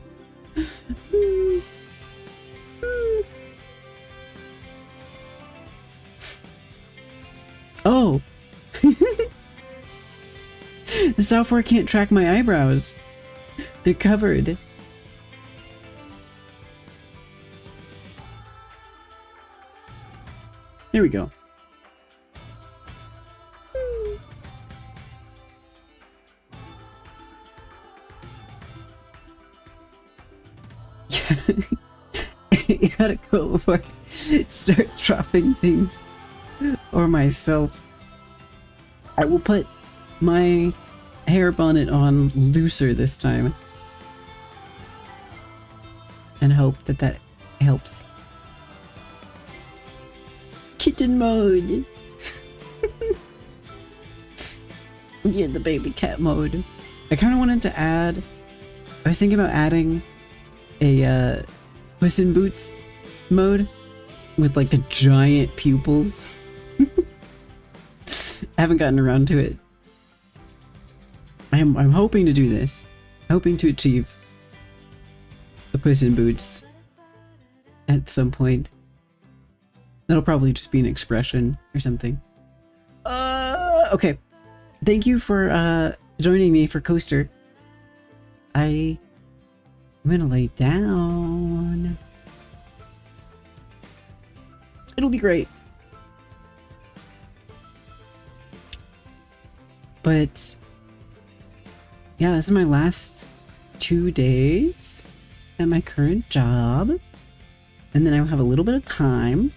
Oh. The software can't track my eyebrows. They're covered. There we go. You gotta go before I start dropping things. Or myself. I will put my hair bonnet on looser this time. And hope that that helps. Kitten mode! Yeah, the baby cat mode. I kind of wanted to add... I was thinking about adding a Puss in Boots mode with like the giant pupils. I haven't gotten around to it. I'm hoping to do this. Hoping to achieve a Puss in Boots at some point. That'll probably just be an expression or something. Okay. Thank you for joining me for Coaster. I'm gonna lay down. It'll be great. But yeah, this is my last 2 days at my current job. And then I'll have a little bit of time.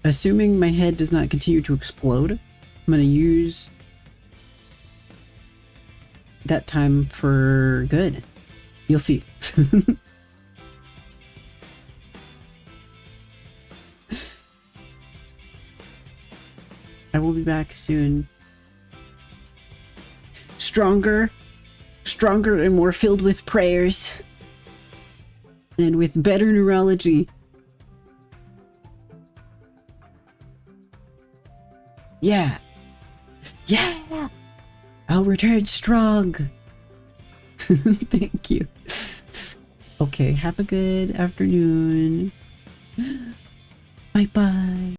Assuming my head does not continue to explode, I'm gonna use that time for good. You'll see. I will be back soon. Stronger and more filled with prayers. And with better neurology. Yeah. Yeah. I'll return strong. Thank you. Okay, have a good afternoon. Bye-bye.